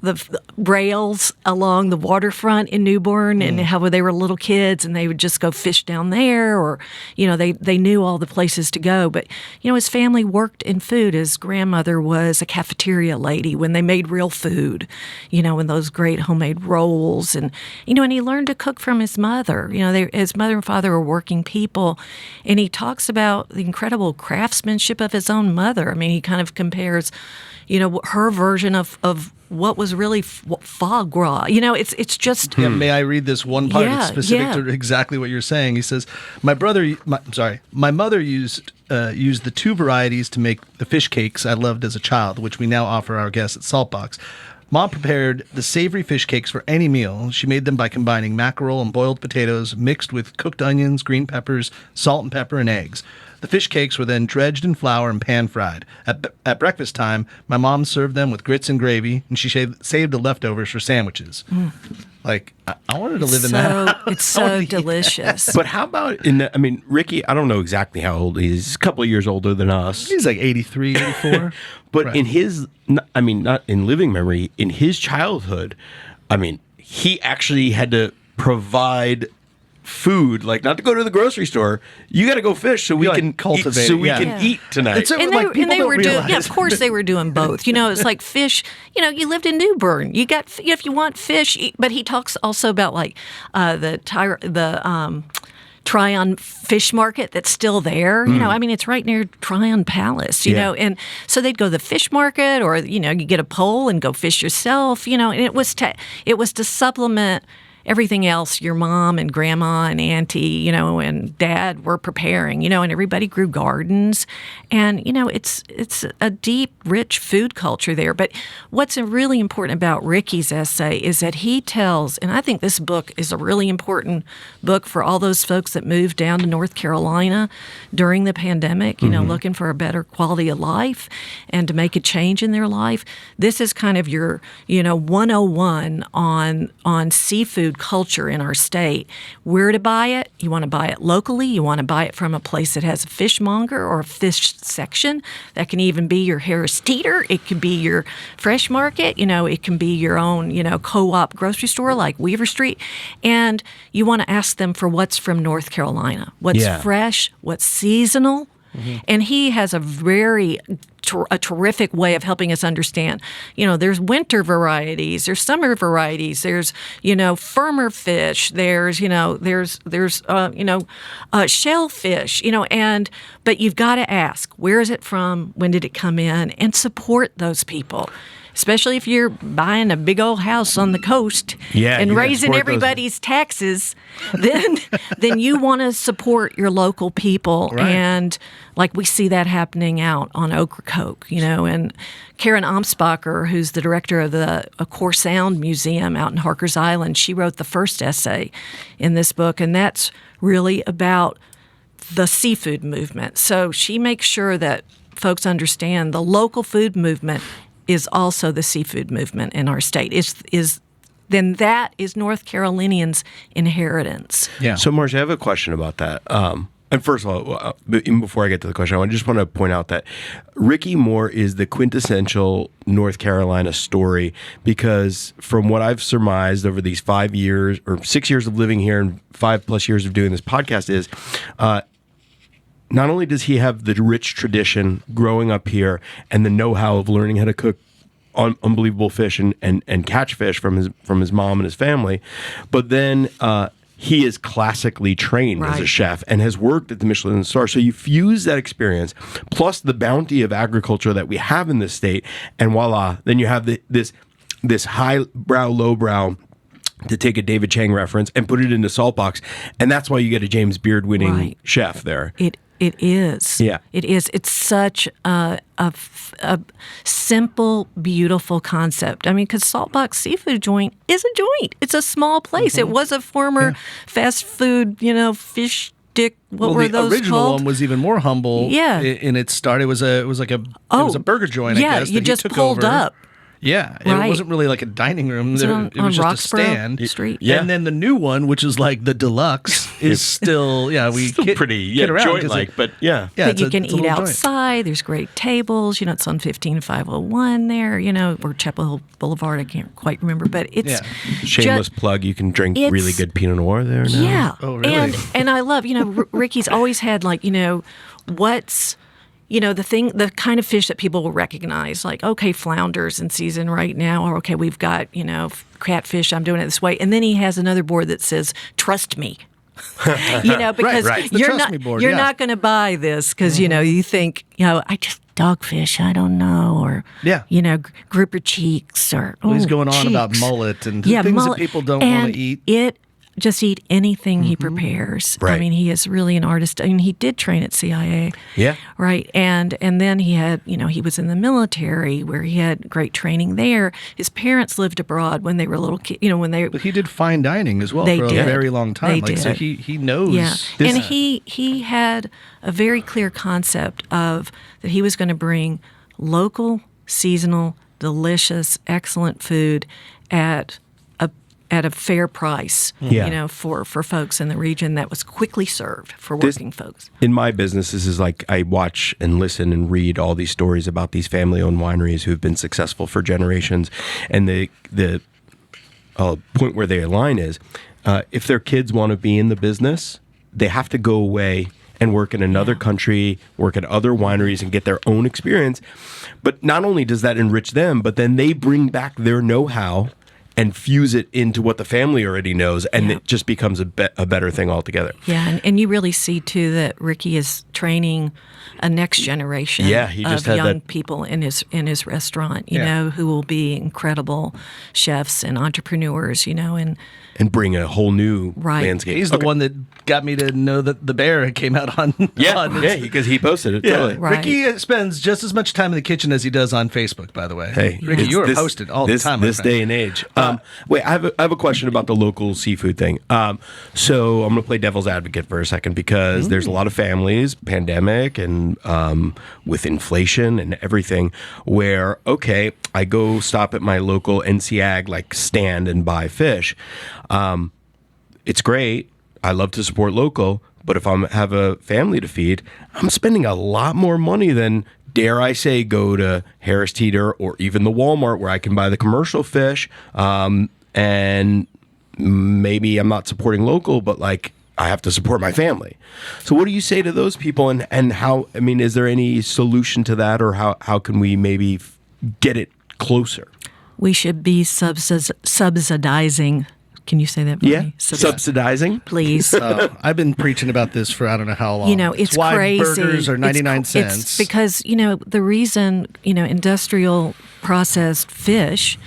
the rails along the waterfront in New Bern, and how they were little kids and they would just go fish down there, or, they knew all the places to go. But, his family worked in food. His grandmother was a cafeteria lady when they made real food, and those great homemade rolls. And, and he learned to cook from his mother. His mother and father were working people. And he talks about the incredible craftsmanship of his own mother. I mean, he kind of compares, her version of what was really foie gras. It's just... Yeah, may I read this one part? It's specific to exactly what you're saying. He says, my mother used the two varieties to make the fish cakes I loved as a child, which we now offer our guests at Saltbox. Mom prepared the savory fish cakes for any meal. She made them by combining mackerel and boiled potatoes mixed with cooked onions, green peppers, salt and pepper, and eggs. The fish cakes were then dredged in flour and pan-fried. At breakfast time, my mom served them with grits and gravy, and she saved the leftovers for sandwiches. Like, I wanted to live in that. It's so delicious. But how about Ricky, I don't know exactly how old he is. He's a couple of years older than us. He's like 83, 84. But right. in his, not in living memory, in his childhood, he actually had to provide food, like not to go to the grocery store. You got to go fish so we can cultivate, eat, so we can eat tonight. And they were doing, of course, they were doing both. It's like fish. You lived in New Bern. You got, if you want fish, but he talks also about like the Tryon Fish Market that's still there. It's right near Tryon Palace, and so they'd go to the fish market, or, you get a pole and go fish yourself, and it was to supplement everything else your mom and grandma and auntie, and dad were preparing, and everybody grew gardens. And, it's a deep, rich food culture there. But what's really important about Ricky's essay is that he tells, and I think this book is a really important book for all those folks that moved down to North Carolina during the pandemic, looking for a better quality of life and to make a change in their life. This is kind of your, 101 on seafood culture in our state. Where to buy it? You want to buy it locally. You want to buy it from a place that has a fishmonger or a fish section. That can even be your Harris Teeter. It could be your fresh market. It can be your own, co-op grocery store like Weaver Street. And you want to ask them for what's from North Carolina. What's fresh, what's seasonal. And he has a very terrific way of helping us understand. There's winter varieties, there's summer varieties, there's firmer fish, there's shellfish, but you've got to ask, where is it from, when did it come in, and support those people. Especially if you're buying a big old house on the coast and raising everybody's taxes, then you want to support your local people. Right. And like we see that happening out on Ocracoke, and Karen Amsbacher, who's the director of the Core Sound Museum out in Harker's Island, she wrote the first essay in this book, and that's really about the seafood movement. So she makes sure that folks understand the local food movement is also the seafood movement in our state. Then that is North Carolinians' inheritance. Yeah. So, Marcie, I have a question about that. And first of all, even before I get to the question, I just want to point out that Ricky Moore is the quintessential North Carolina story, because from what I've surmised over these 5 years or 6 years of living here and 5+ years of doing this podcast is, not only does he have the rich tradition growing up here and the know-how of learning how to cook unbelievable fish and catch fish from his mom and his family, but then he is classically trained as a Right. chef and has worked at the Michelin star. So you fuse that experience plus the bounty of agriculture that we have in this state, and voila, then you have this highbrow, lowbrow, to take a David Chang reference and put it into Saltbox, and that's why you get a James Beard winning Right. chef there. It is. Yeah. It is. It's such a simple, beautiful concept. I mean, because Saltbox Seafood Joint is a joint. It's a small place. It was a former fast food, fish stick. What were those the original called? one was even more humble. Yeah. In its start, it was a burger joint. Yeah, I guess, you that just he took pulled over. up. Yeah, Right. it wasn't really like a dining room. Is it on It was just a Roxborough stand. Street? Yeah. And then the new one, which is like the deluxe, is still we Still kid- pretty kid around 'cause joint-like, but yeah. yeah, But it's you a- can it's a eat little joint. outside. There's great tables. It's on 15501 there, or Chapel Hill Boulevard. I can't quite remember, but it's Yeah. Shameless plug, you can drink it's- really good Pinot Noir there now. Yeah. Oh, really? And I love, Ricky's always had what's the kind of fish that people will recognize, like, okay, flounder's in season right now, or okay, we've got, catfish, I'm doing it this way. And then he has another board that says, trust me. Because right. It's the you're trust not me board, you're yeah. not going to buy this because you think I just dogfish, I don't know, or grouper cheeks, or He's going on about cheeks. mullet and Yeah, things mullet. that people don't want And to eat. Just eat anything he prepares. Right. I mean, he is really an artist. I mean, he did train at CIA. Yeah. Right. And then he had, he was in the military where he had great training there. His parents lived abroad when they were little kids, But he did fine dining as well They for did. a very long time. They So did. he knows. Yeah. this- And he had a very clear concept of that he was going to bring local, seasonal, delicious, excellent food at a fair price, Yeah. for folks in the region that was quickly served for working folks. In my business, this is like I watch and listen and read all these stories about these family-owned wineries who've been successful for generations, and the point where they align is if their kids want to be in the business, they have to go away and work in another country, work at other wineries, and get their own experience. But not only does that enrich them, but then they bring back their know-how and fuse it into what the family already knows, and it just becomes a better thing altogether. Yeah, and you really see too that Ricky is training a next generation Yeah, he just of had young that- people in his restaurant, Yeah. who will be incredible chefs and entrepreneurs, And bring a whole new Right. landscape. He's the one that got me to know that the bear came out on. Yeah, because he posted it. Totally. Right. Ricky spends just as much time in the kitchen as he does on Facebook, by the way. Hey, Ricky, it's you are this- posted all the time. my This friend. day and age. Wait, I have a question about the local seafood thing. So I'm going to play devil's advocate for a second because there's a lot of families, pandemic, and with inflation and everything, where I go stop at my local NCAG stand and buy fish. It's great. I love to support local, but if I have a family to feed, I'm spending a lot more money than, dare I say, go to Harris Teeter or even the Walmart where I can buy the commercial fish. And maybe I'm not supporting local, but I have to support my family. So what do you say to those people, and how, is there any solution to that, or how can we maybe get it closer? We should be subsidizing. Can you say that for me? Subsidizing. Please. I've been preaching about this for I don't know how long. It's why crazy. burgers are 99 It's cents. because, the reason, industrial processed fish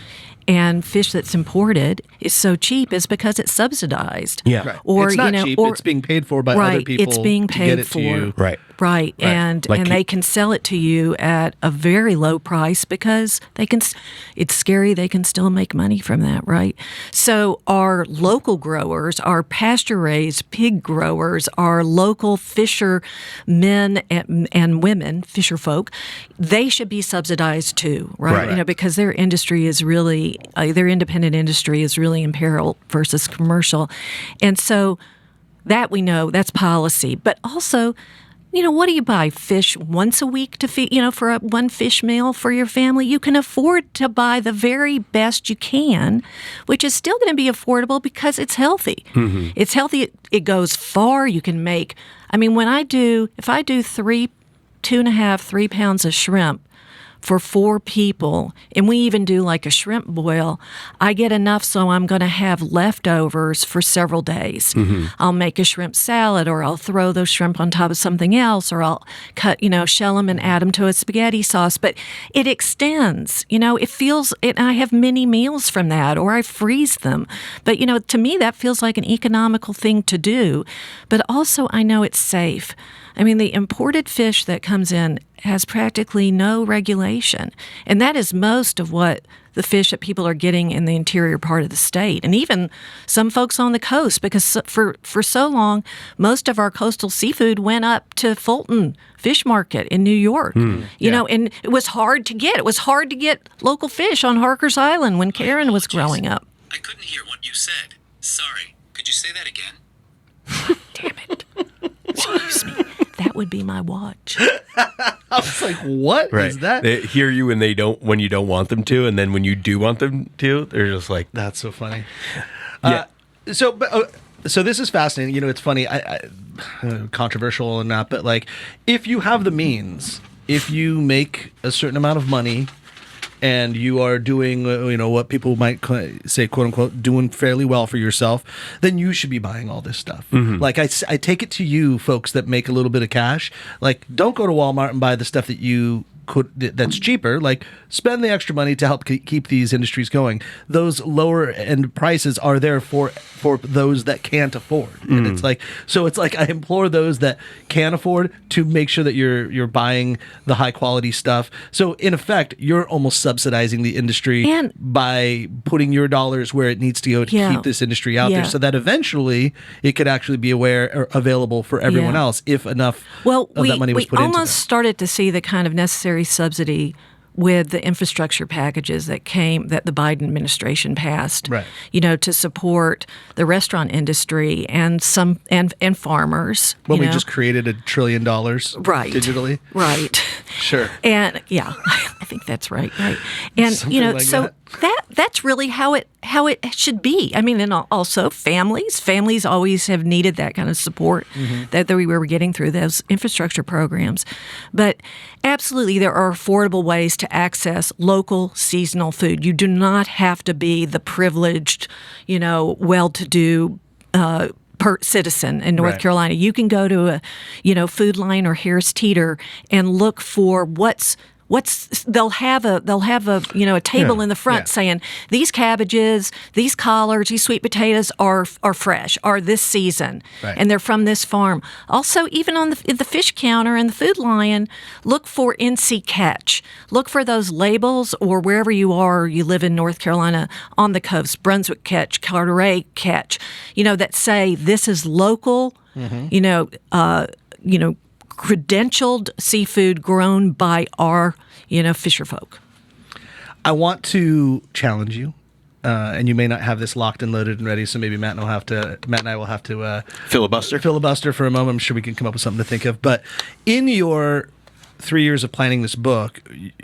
and fish that's imported is so cheap is because it's subsidized. Yeah. Right. Or, it's not cheap. It's being paid for by other people. It's being to paid get it for. to you. Right. Right. And they can sell it to you at a very low price because it's scary, they can still make money from that, right? So our local growers, our pasture-raised pig growers, our local fisher men and women, fisher folk, they should be subsidized too, right? Right. Because their industry is really, their independent industry is really in peril versus commercial. And so that we know, that's policy. But also, what do you buy? Fish once a week to feed, for one fish meal for your family? You can afford to buy the very best you can, which is still going to be affordable because it's healthy. Mm-hmm. It's healthy. It goes far. You can make, if I do 3 pounds of shrimp for 4 people, and we even do like a shrimp boil, I get enough so I'm going to have leftovers for several days. I'll make a shrimp salad, or I'll throw those shrimp on top of something else, or I'll cut, shell them and add them to a spaghetti sauce. But it extends, it feels, and I have many meals from that, or I freeze them. But, to me, that feels like an economical thing to do. But also, I know it's safe. I mean, the imported fish that comes in has practically no regulation. And that is most of what the fish that people are getting in the interior part of the state. And even some folks on the coast, because for so long, most of our coastal seafood went up to Fulton Fish Market in New York. You know, and it was hard to get. It was hard to get local fish on Harker's Island when Karen was growing up. I couldn't hear what you said. Sorry. Could you say that again? Damn it. Excuse me. That would be my watch. I was like, "What is that?" They hear you when you don't want them to, and then when you do want them to, they're just like, That's so funny. Yeah. So this is fascinating. It's funny. I controversial or not, but like, if you have the means, if you make a certain amount of money, and you are doing, what people might say, quote unquote, doing fairly well for yourself, then you should be buying all this stuff. Like, I take it to you folks that make a little bit of cash. Like, don't go to Walmart and buy the stuff that's cheaper. Like, spend the extra money to help keep these industries going. Those lower end prices are there for those that can't afford. And it's like I implore those that can afford to make sure that you're buying the high quality stuff. So in effect, you're almost subsidizing the industry by putting your dollars where it needs to go to keep this industry out there, so that eventually it could actually be available for everyone else if enough of that money was put into it. We almost started to see the kind of necessary subsidy with the infrastructure packages that the Biden administration passed, right, to support the restaurant industry and farmers. Well, we just created $1 trillion digitally. Right. Sure. And yeah, I think that's right. And Something like that's really how it should be. I mean, and also families always have needed that kind of support that we were getting through those infrastructure programs. But absolutely, there are affordable ways to access local seasonal food. You do not have to be the privileged, well-to-do citizen in North Carolina. You can go to a, Food Line or Harris Teeter and look for they'll have a table in the front saying these cabbages, these collards, these sweet potatoes are fresh, are this season, and they're from this farm. Also, even on the fish counter and the Food Lion, look for NC Catch. Look for those labels, or wherever you live in North Carolina on the coast, Brunswick Catch, Carteret Catch, that say this is local, credentialed seafood grown by our, fisher folk. I want to challenge you, and you may not have this locked and loaded and ready, so maybe Matt and I will have to filibuster for a moment. I'm sure we can come up with something to think of. But in your 3 years of planning this book,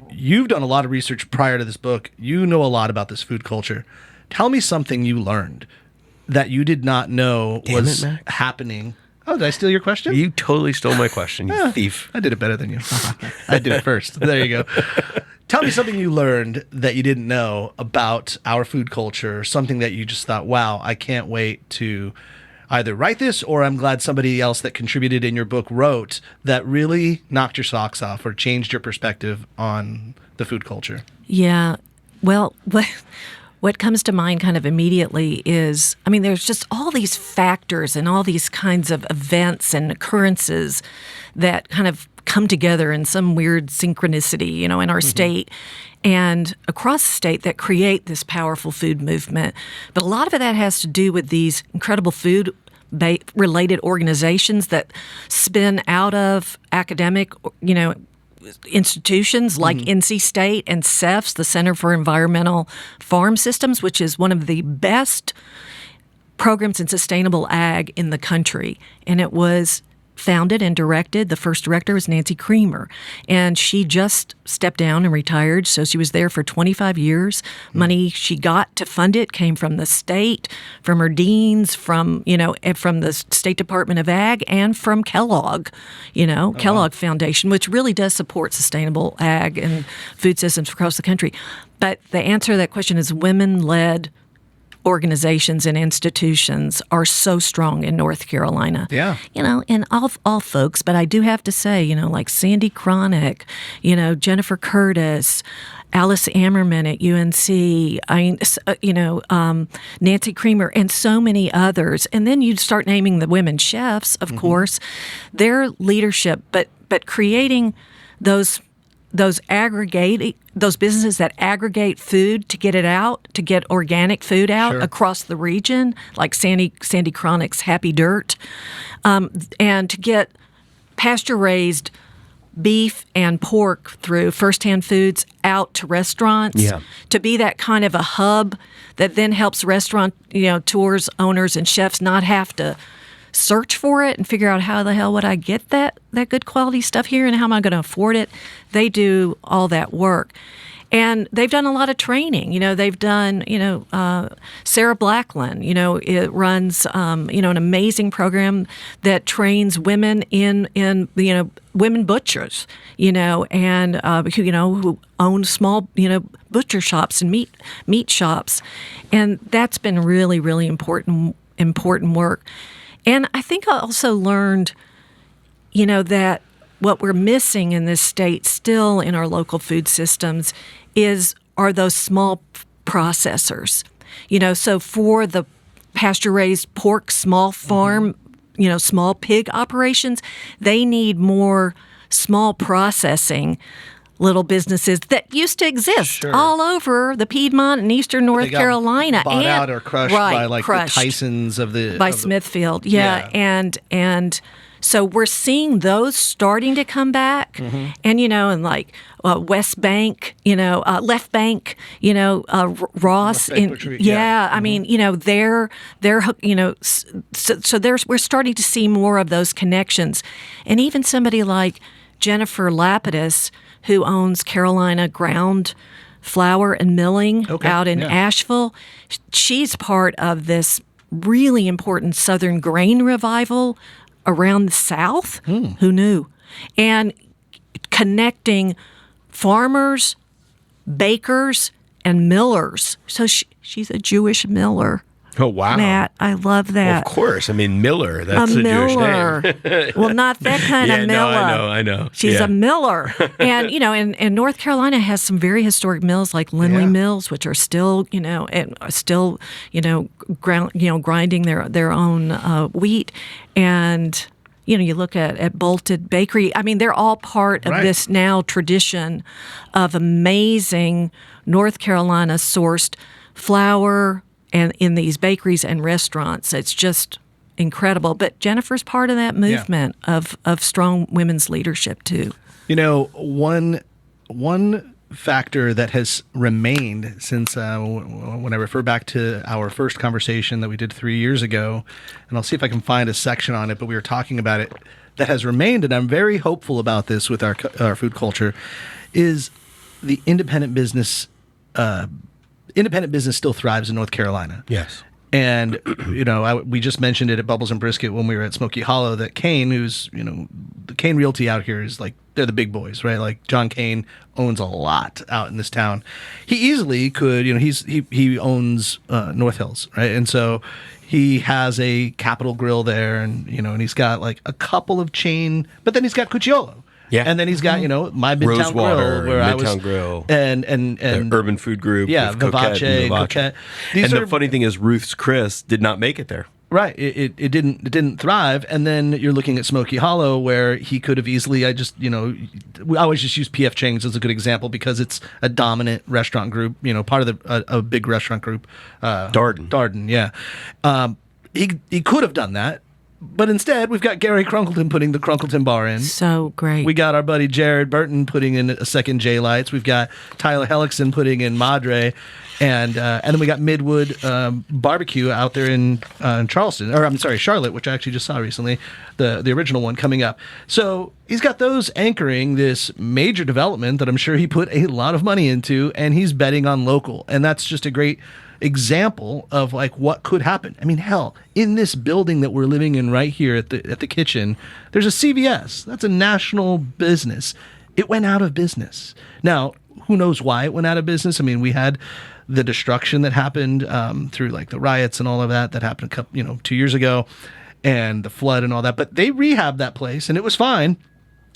you've done a lot of research prior to this book. You know a lot about this food culture. Tell me something you learned that you did not know was happening. Oh, did I steal your question? You totally stole my question, you thief. I did it better than you. I did it first. There you go. Tell me something you learned that you didn't know about our food culture, something that you just thought, wow, I can't wait to either write this, or I'm glad somebody else that contributed in your book wrote, that really knocked your socks off or changed your perspective on the food culture. Yeah. Well, what comes to mind kind of immediately is, there's just all these factors and all these kinds of events and occurrences that kind of come together in some weird synchronicity, in our state and across the state that create this powerful food movement. But a lot of that has to do with these incredible food-related organizations that spin out of academic, institutions like NC State and CEFS, the Center for Environmental Farm Systems, which is one of the best programs in sustainable ag in the country. And it was founded and directed. The first director was Nancy Creamer, and she just stepped down and retired, so she was there for 25 years. Money she got to fund it came from the state, from her deans, from the State Department of Ag, and from Kellogg, Kellogg Foundation, which really does support sustainable ag and food systems across the country. But the answer to that question is women-led organizations and institutions are so strong in North Carolina. Yeah. And all folks, but I do have to say, like Sandy Cronick, Jennifer Curtis, Alice Ammerman at UNC, Nancy Creamer, and so many others. And then you start naming the women chefs, of course, their leadership, but creating those businesses that aggregate food to get it out, to get organic food out across the region, like Sandy Cronick's Happy Dirt, and to get pasture-raised beef and pork through First-Hand Foods out to restaurants, to be that kind of a hub that then helps restaurant, tours, owners, and chefs not have to search for it and figure out how the hell would I get that good quality stuff here and how am I going to afford it. They do all that work. And they've done a lot of training. They've done, Sarah Blackland, it runs, an amazing program that trains women in women butchers, and, who own small, butcher shops and meat shops. And that's been really, really important work. And I think I also learned, that what we're missing in this state still in our local food systems are those small processors. So for the pasture-raised pork, small farm, small pig operations, they need more small processing little businesses that used to exist all over the Piedmont and eastern North Carolina. Bought out or crushed by the Tysons by Smithfield. And so we're seeing those starting to come back, and West Bank, Left Bank, Ross, I mean, they're so we're starting to see more of those connections, and even somebody like Jennifer Lapidus, who owns Carolina Ground Flour and Milling out in Asheville. She's part of this really important Southern grain revival around the South. Who knew? And connecting farmers, bakers, and millers. So she's a Jewish miller. Oh, wow. Matt, I love that. Well, of course. I mean, Miller, that's a Jewish name. Well, not that kind of Miller. I know. She's a miller. And, and North Carolina has some very historic mills like Lindley Mills, which are still, grinding their own wheat. And, you look at Bolted Bakery. I mean, they're all part of this now tradition of amazing North Carolina-sourced flour, and in these bakeries and restaurants. It's just incredible. But Jennifer's part of that movement of strong women's leadership too. One factor that has remained since when I refer back to our first conversation that we did 3 years ago, and I'll see if I can find a section on it, but we were talking about it, that has remained, and I'm very hopeful about this with our food culture, is the independent business. Independent business still thrives in North Carolina. Yes. And, we just mentioned it at Bubbles and Brisket when we were at Smoky Hollow that Kane, who's, the Kane Realty out here is like, they're the big boys, right? Like John Kane owns a lot out in this town. He easily could, he owns North Hills, right? And so he has a Capitol Grill there and, and he's got like a couple of chain, but then he's got Cucciolo. Yeah. And then he's got, my Midtown Rosewater, Grill, where Midtown I was, Grill, and the Urban Food Group, with Coquette. And the funny thing is, Ruth's Chris did not make it there. Right, it didn't thrive, and then you're looking at Smoky Hollow, where he could have easily. We always just use P.F. Chang's as a good example because it's a dominant restaurant group, part of a big restaurant group. Darden, yeah. He could have done that. But instead, we've got Gary Crunkleton putting the Crunkleton bar in. So great. We got our buddy Jared Burton putting in a second J Lights. We've got Tyler Hellickson putting in Madre. And then we got Midwood Barbecue out there in Charleston, or I'm sorry, Charlotte, which I actually just saw recently, the original one coming up. So he's got those anchoring this major development that I'm sure he put a lot of money into, and he's betting on local. And that's just a great example of like what could happen. I mean, hell, in this building that we're living in right here at the kitchen, there's a CVS. That's a national business. It went out of business. Now, who knows why it went out of business? I mean, we had the destruction that happened through like the riots and all of that happened 2 years ago, and the flood and all that. But they rehabbed that place, and it was fine.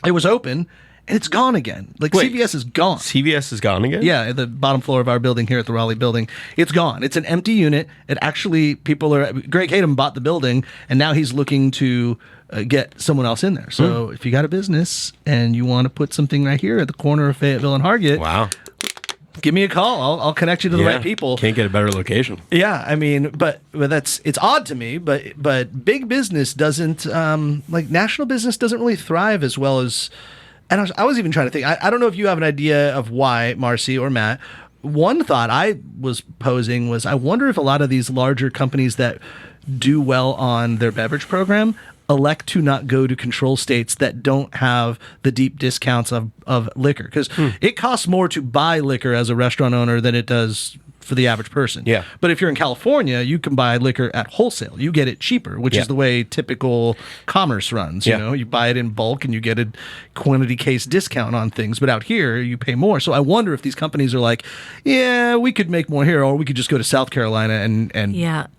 It was open, and it's gone again. Like, wait, CVS is gone. CVS is gone again? Yeah, the bottom floor of our building here at the Raleigh building. It's gone. It's an empty unit. It actually, Greg Hayden bought the building, and now he's looking to get someone else in there. So if you got a business and you want to put something right here at the corner of Fayetteville and Hargett, wow, give me a call. I'll connect you to the right people. Can't get a better location. Yeah, I mean, but it's odd to me. But big business doesn't like national business doesn't really thrive as well as. And I was even trying to think. I don't know if you have an idea of why, Marcie or Matt. One thought I was posing was I wonder if a lot of these larger companies that do well on their beverage program elect to not go to control states that don't have the deep discounts of liquor. Because it costs more to buy liquor as a restaurant owner than it does for the average person. Yeah. But if you're in California, you can buy liquor at wholesale. You get it cheaper, which is the way typical commerce runs. You know, you buy it in bulk and you get a quantity case discount on things. But out here, you pay more. So I wonder if these companies are like, yeah, we could make more here, or we could just go to South Carolina and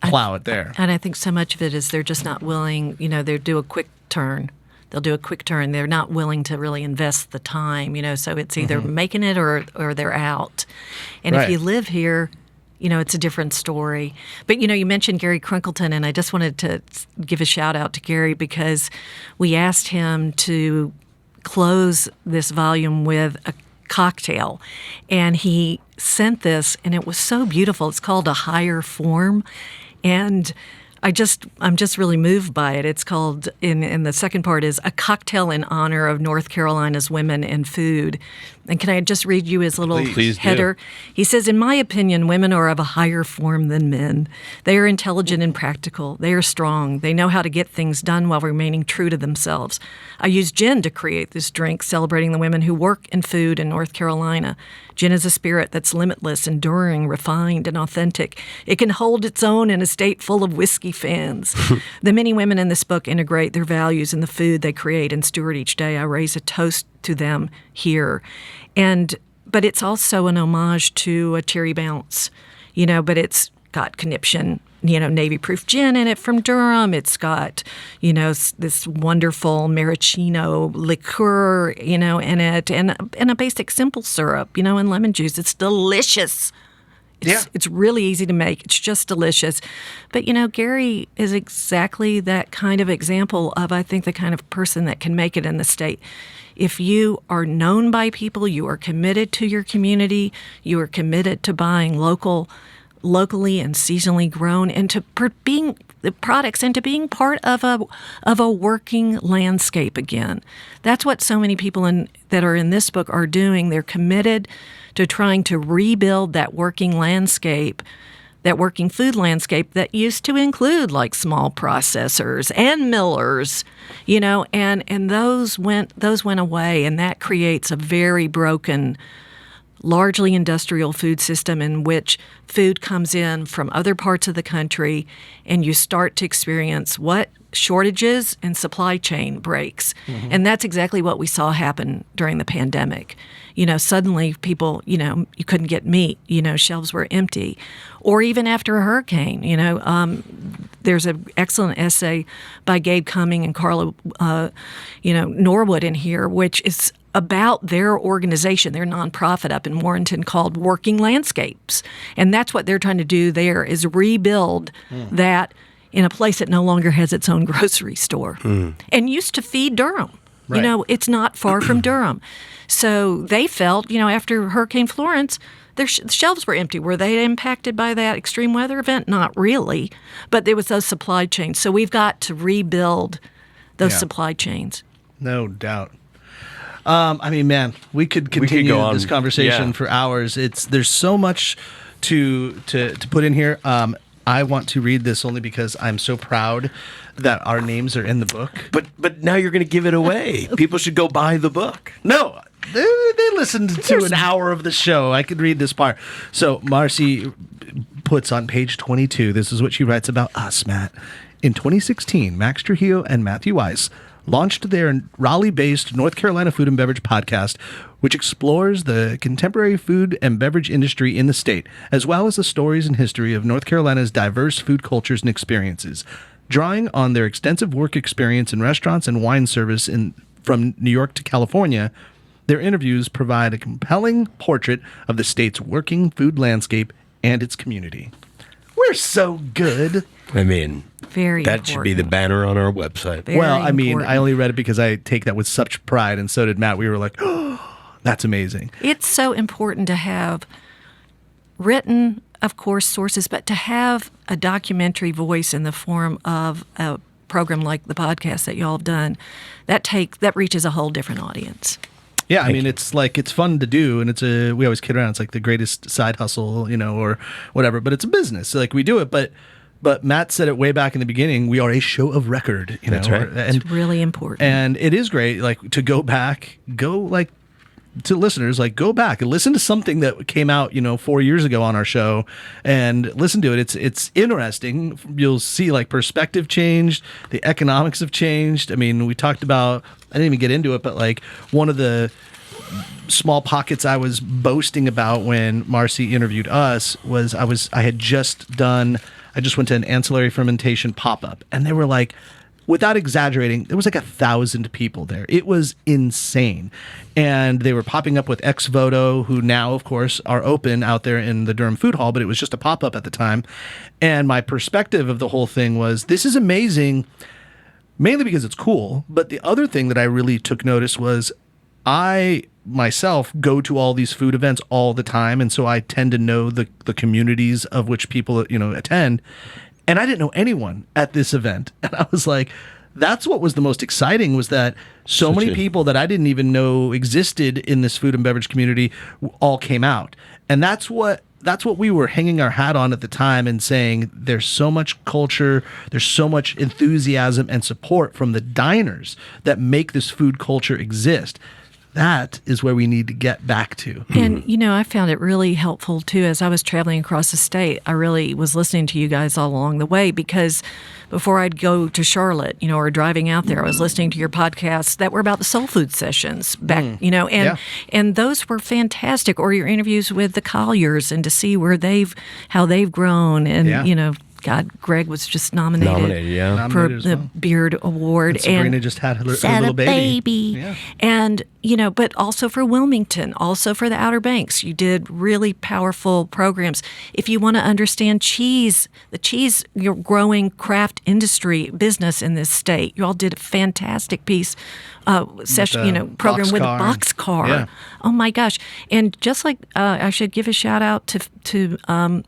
plow it there. And I think so much of it is they're just not willing, they do a quick turn. They'll do a quick turn. They're not willing to really invest the time, so it's either making it or they're out. And if you live here, it's a different story. But, you mentioned Gary Crunkleton, and I just wanted to give a shout out to Gary because we asked him to close this volume with a cocktail. And he sent this, and it was so beautiful. It's called A Higher Form. And I'm just really moved by it. It's called, in the second part is A Cocktail in Honor of North Carolina's Women in Food. And can I just read you his little header? Do. He says, in my opinion, women are of a higher form than men. They are intelligent and practical. They are strong. They know how to get things done while remaining true to themselves. I use gin to create this drink, celebrating the women who work in food in North Carolina. Gin is a spirit that's limitless, enduring, refined, and authentic. It can hold its own in a state full of whiskey fans. The many women in this book integrate their values in the food they create and steward each day. I raise a toast to them here. But it's also an homage to a Cherry Bounce, but it's got conniption, Navy Proof gin in it from Durham. It's got, this wonderful maraschino liqueur, in it, and a basic simple syrup, and lemon juice. It's delicious. It's really easy to make. It's just delicious. But, Gary is exactly that kind of example of, I think, the kind of person that can make it in the state. If you are known by people, you are committed to your community, you are committed to buying locally and seasonally grown, and to being the products and to being part of a working landscape again. That's what so many people that are in this book are doing. They're committed to trying to rebuild that working landscape, that working food landscape that used to include like small processors and millers, and those went away, and that creates a very broken, largely industrial food system in which food comes in from other parts of the country, and you start to experience what shortages and supply chain breaks. And that's exactly what we saw happen during the pandemic. Suddenly people, you couldn't get meat, shelves were empty. Or even after a hurricane, there's an excellent essay by Gabe Cumming and Carla, Norwood in here, which is about their organization, their nonprofit up in Warrenton called Working Landscapes. And that's what they're trying to do there is rebuild that in a place that no longer has its own grocery store and used to feed Durham. Right. It's not far from Durham. So they felt, after Hurricane Florence, the shelves were empty. Were they impacted by that extreme weather event? Not really, but there was those supply chains. So we've got to rebuild those supply chains. No doubt. I mean, man, we could continue go on. this conversation for hours. There's so much to put in here. I want to read this only because I'm so proud that our names are in the book. But now you're going to give it away. People should go buy the book. No, they listened to an hour of the show. I could read this part. So Marcie puts on page 22. This is what she writes about us, Matt. In 2016, Max Trujillo and Matthew Weiss launched their Raleigh-based North Carolina food and beverage podcast, which explores the contemporary food and beverage industry in the state, as well as the stories and history of North Carolina's diverse food cultures and experiences. Drawing on their extensive work experience in restaurants and wine service from New York to California, their interviews provide a compelling portrait of the state's working food landscape and its community. We're so good. I mean, Very that should be the banner on our website. Very well, I mean, important. I only read it because I take that with such pride, and so did Matt. We were like, oh, that's amazing. It's so important to have written, of course, sources, but to have a documentary voice in the form of a program like the podcast that y'all have done, that reaches a whole different audience. Yeah, I mean, it's fun to do, and we always kid around. It's like the greatest side hustle, or whatever. But it's a business. Like we do it, but Matt said it way back in the beginning. We are a show of record. That's right. And, It's really important. and it is great. Like to go back, to listeners, like go back and listen to something that came out, 4 years ago on our show, and listen to it. It's interesting. You'll see like perspective changed, the economics have changed. I mean, we talked about. I didn't even get into it, but like one of the small pockets I was boasting about when Marcie interviewed us was I just went to an ancillary fermentation pop-up, and they were like, without exaggerating, there was like 1,000 people there. It was insane. And they were popping up with Ex Voto, who now, of course, are open out there in the Durham Food Hall, but it was just a pop-up at the time. And my perspective of the whole thing was, this is amazing, mainly because it's cool. But the other thing that I really took notice was I myself go to all these food events all the time, and so I tend to know the communities of which people attend. And I didn't know anyone at this event, and I was like, that's what was the most exciting, was that so many people that I didn't even know existed in this food and beverage community all came out. And that's what we were hanging our hat on at the time, and saying there's so much culture, there's so much enthusiasm and support from the diners that make this food culture exist. That is where we need to get back to. And, I found it really helpful, too, as I was traveling across the state. I really was listening to you guys all along the way, because before I'd go to Charlotte, or driving out there, I was listening to your podcasts that were about the soul food sessions back, and those were fantastic. Or your interviews with the Colliers, and to see how they've grown, and, God, Greg was just nominated for the Beard Award. And Sabrina just had her little baby. Yeah. And, but also for Wilmington, also for the Outer Banks. You did really powerful programs. If you want to understand the cheese growing craft industry business in this state, you all did a fantastic piece, program with a boxcar. Yeah. Oh, my gosh. And just like I should give a shout out to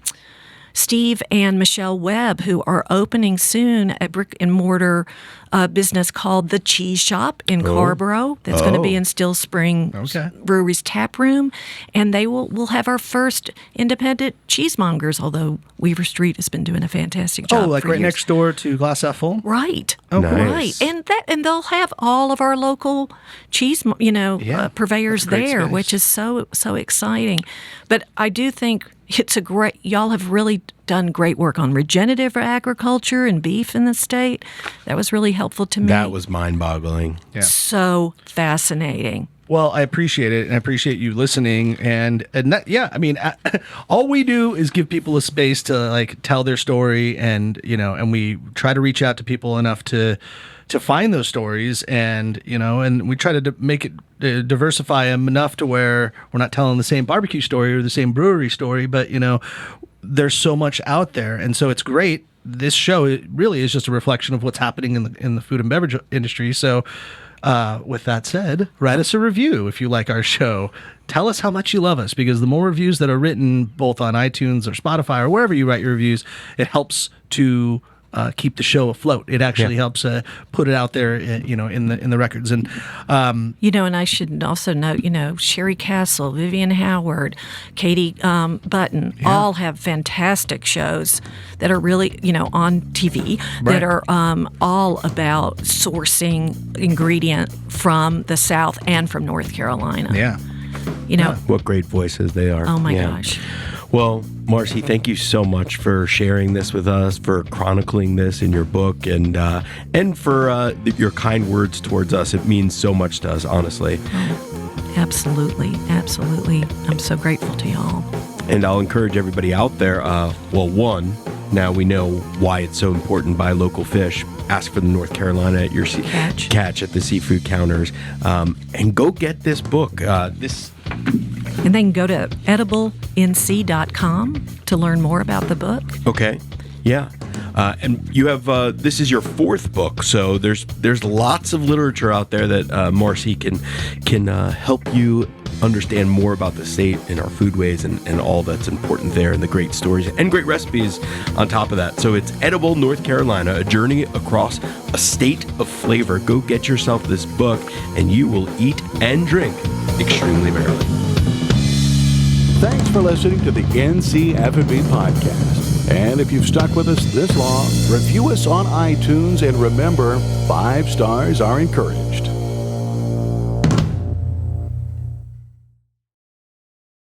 Steve and Michelle Webb, who are opening soon a brick and mortar business called The Cheese Shop in Carborough. That's going to be in Still Spring Brewery's tap room. And we'll have our first independent cheesemongers, although Weaver Street has been doing a fantastic job. Oh, like right years. Next door to Glass Half Full? Right. Oh, nice. Right. And they'll have all of our local cheese, purveyors there, space. which is so exciting. But I do think y'all have really done great work on regenerative agriculture and beef in the state. That was really helpful to me. That was mind-boggling. Yeah. So fascinating. Well, I appreciate it, and I appreciate you listening. And that, I mean, all we do is give people a space to like tell their story, and and we try to reach out to people enough to find those stories, and and we try to make it diversify them enough to where we're not telling the same barbecue story or the same brewery story, but there's so much out there, and so it's great. This show, it really is just a reflection of what's happening in the food and beverage industry. So with that said, write us a review if you like our show. Tell us how much you love us, because the more reviews that are written both on iTunes or Spotify or wherever you write your reviews, it helps to keep the show afloat. It actually helps put it out there, in the records. And and I should also note, Sherry Castle, Vivian Howard, Katie Button, all have fantastic shows that are really, on TV that are all about sourcing ingredient from the South and from North Carolina. Yeah. What great voices they are. Oh my gosh. Well, Marcie, thank you so much for sharing this with us, for chronicling this in your book, and for your kind words towards us. It means so much to us, honestly. Oh, absolutely. Absolutely. I'm so grateful to y'all. And I'll encourage everybody out there, one, now we know why it's so important. Buy local fish. Ask for the North Carolina at your catch at the seafood counters, and go get this book. And then go to ediblenc.com to learn more about the book. Okay, yeah. And you have this is your fourth book, so there's lots of literature out there that Marcie can help you understand more about the state and our foodways and all that's important there, and the great stories and great recipes on top of that. So it's Edible North Carolina, a journey across a state of flavor. Go get yourself this book, and you will eat and drink extremely merrily. Thanks for listening to the NC F&B podcast. And if you've stuck with us this long, review us on iTunes, and remember, 5 stars are encouraged.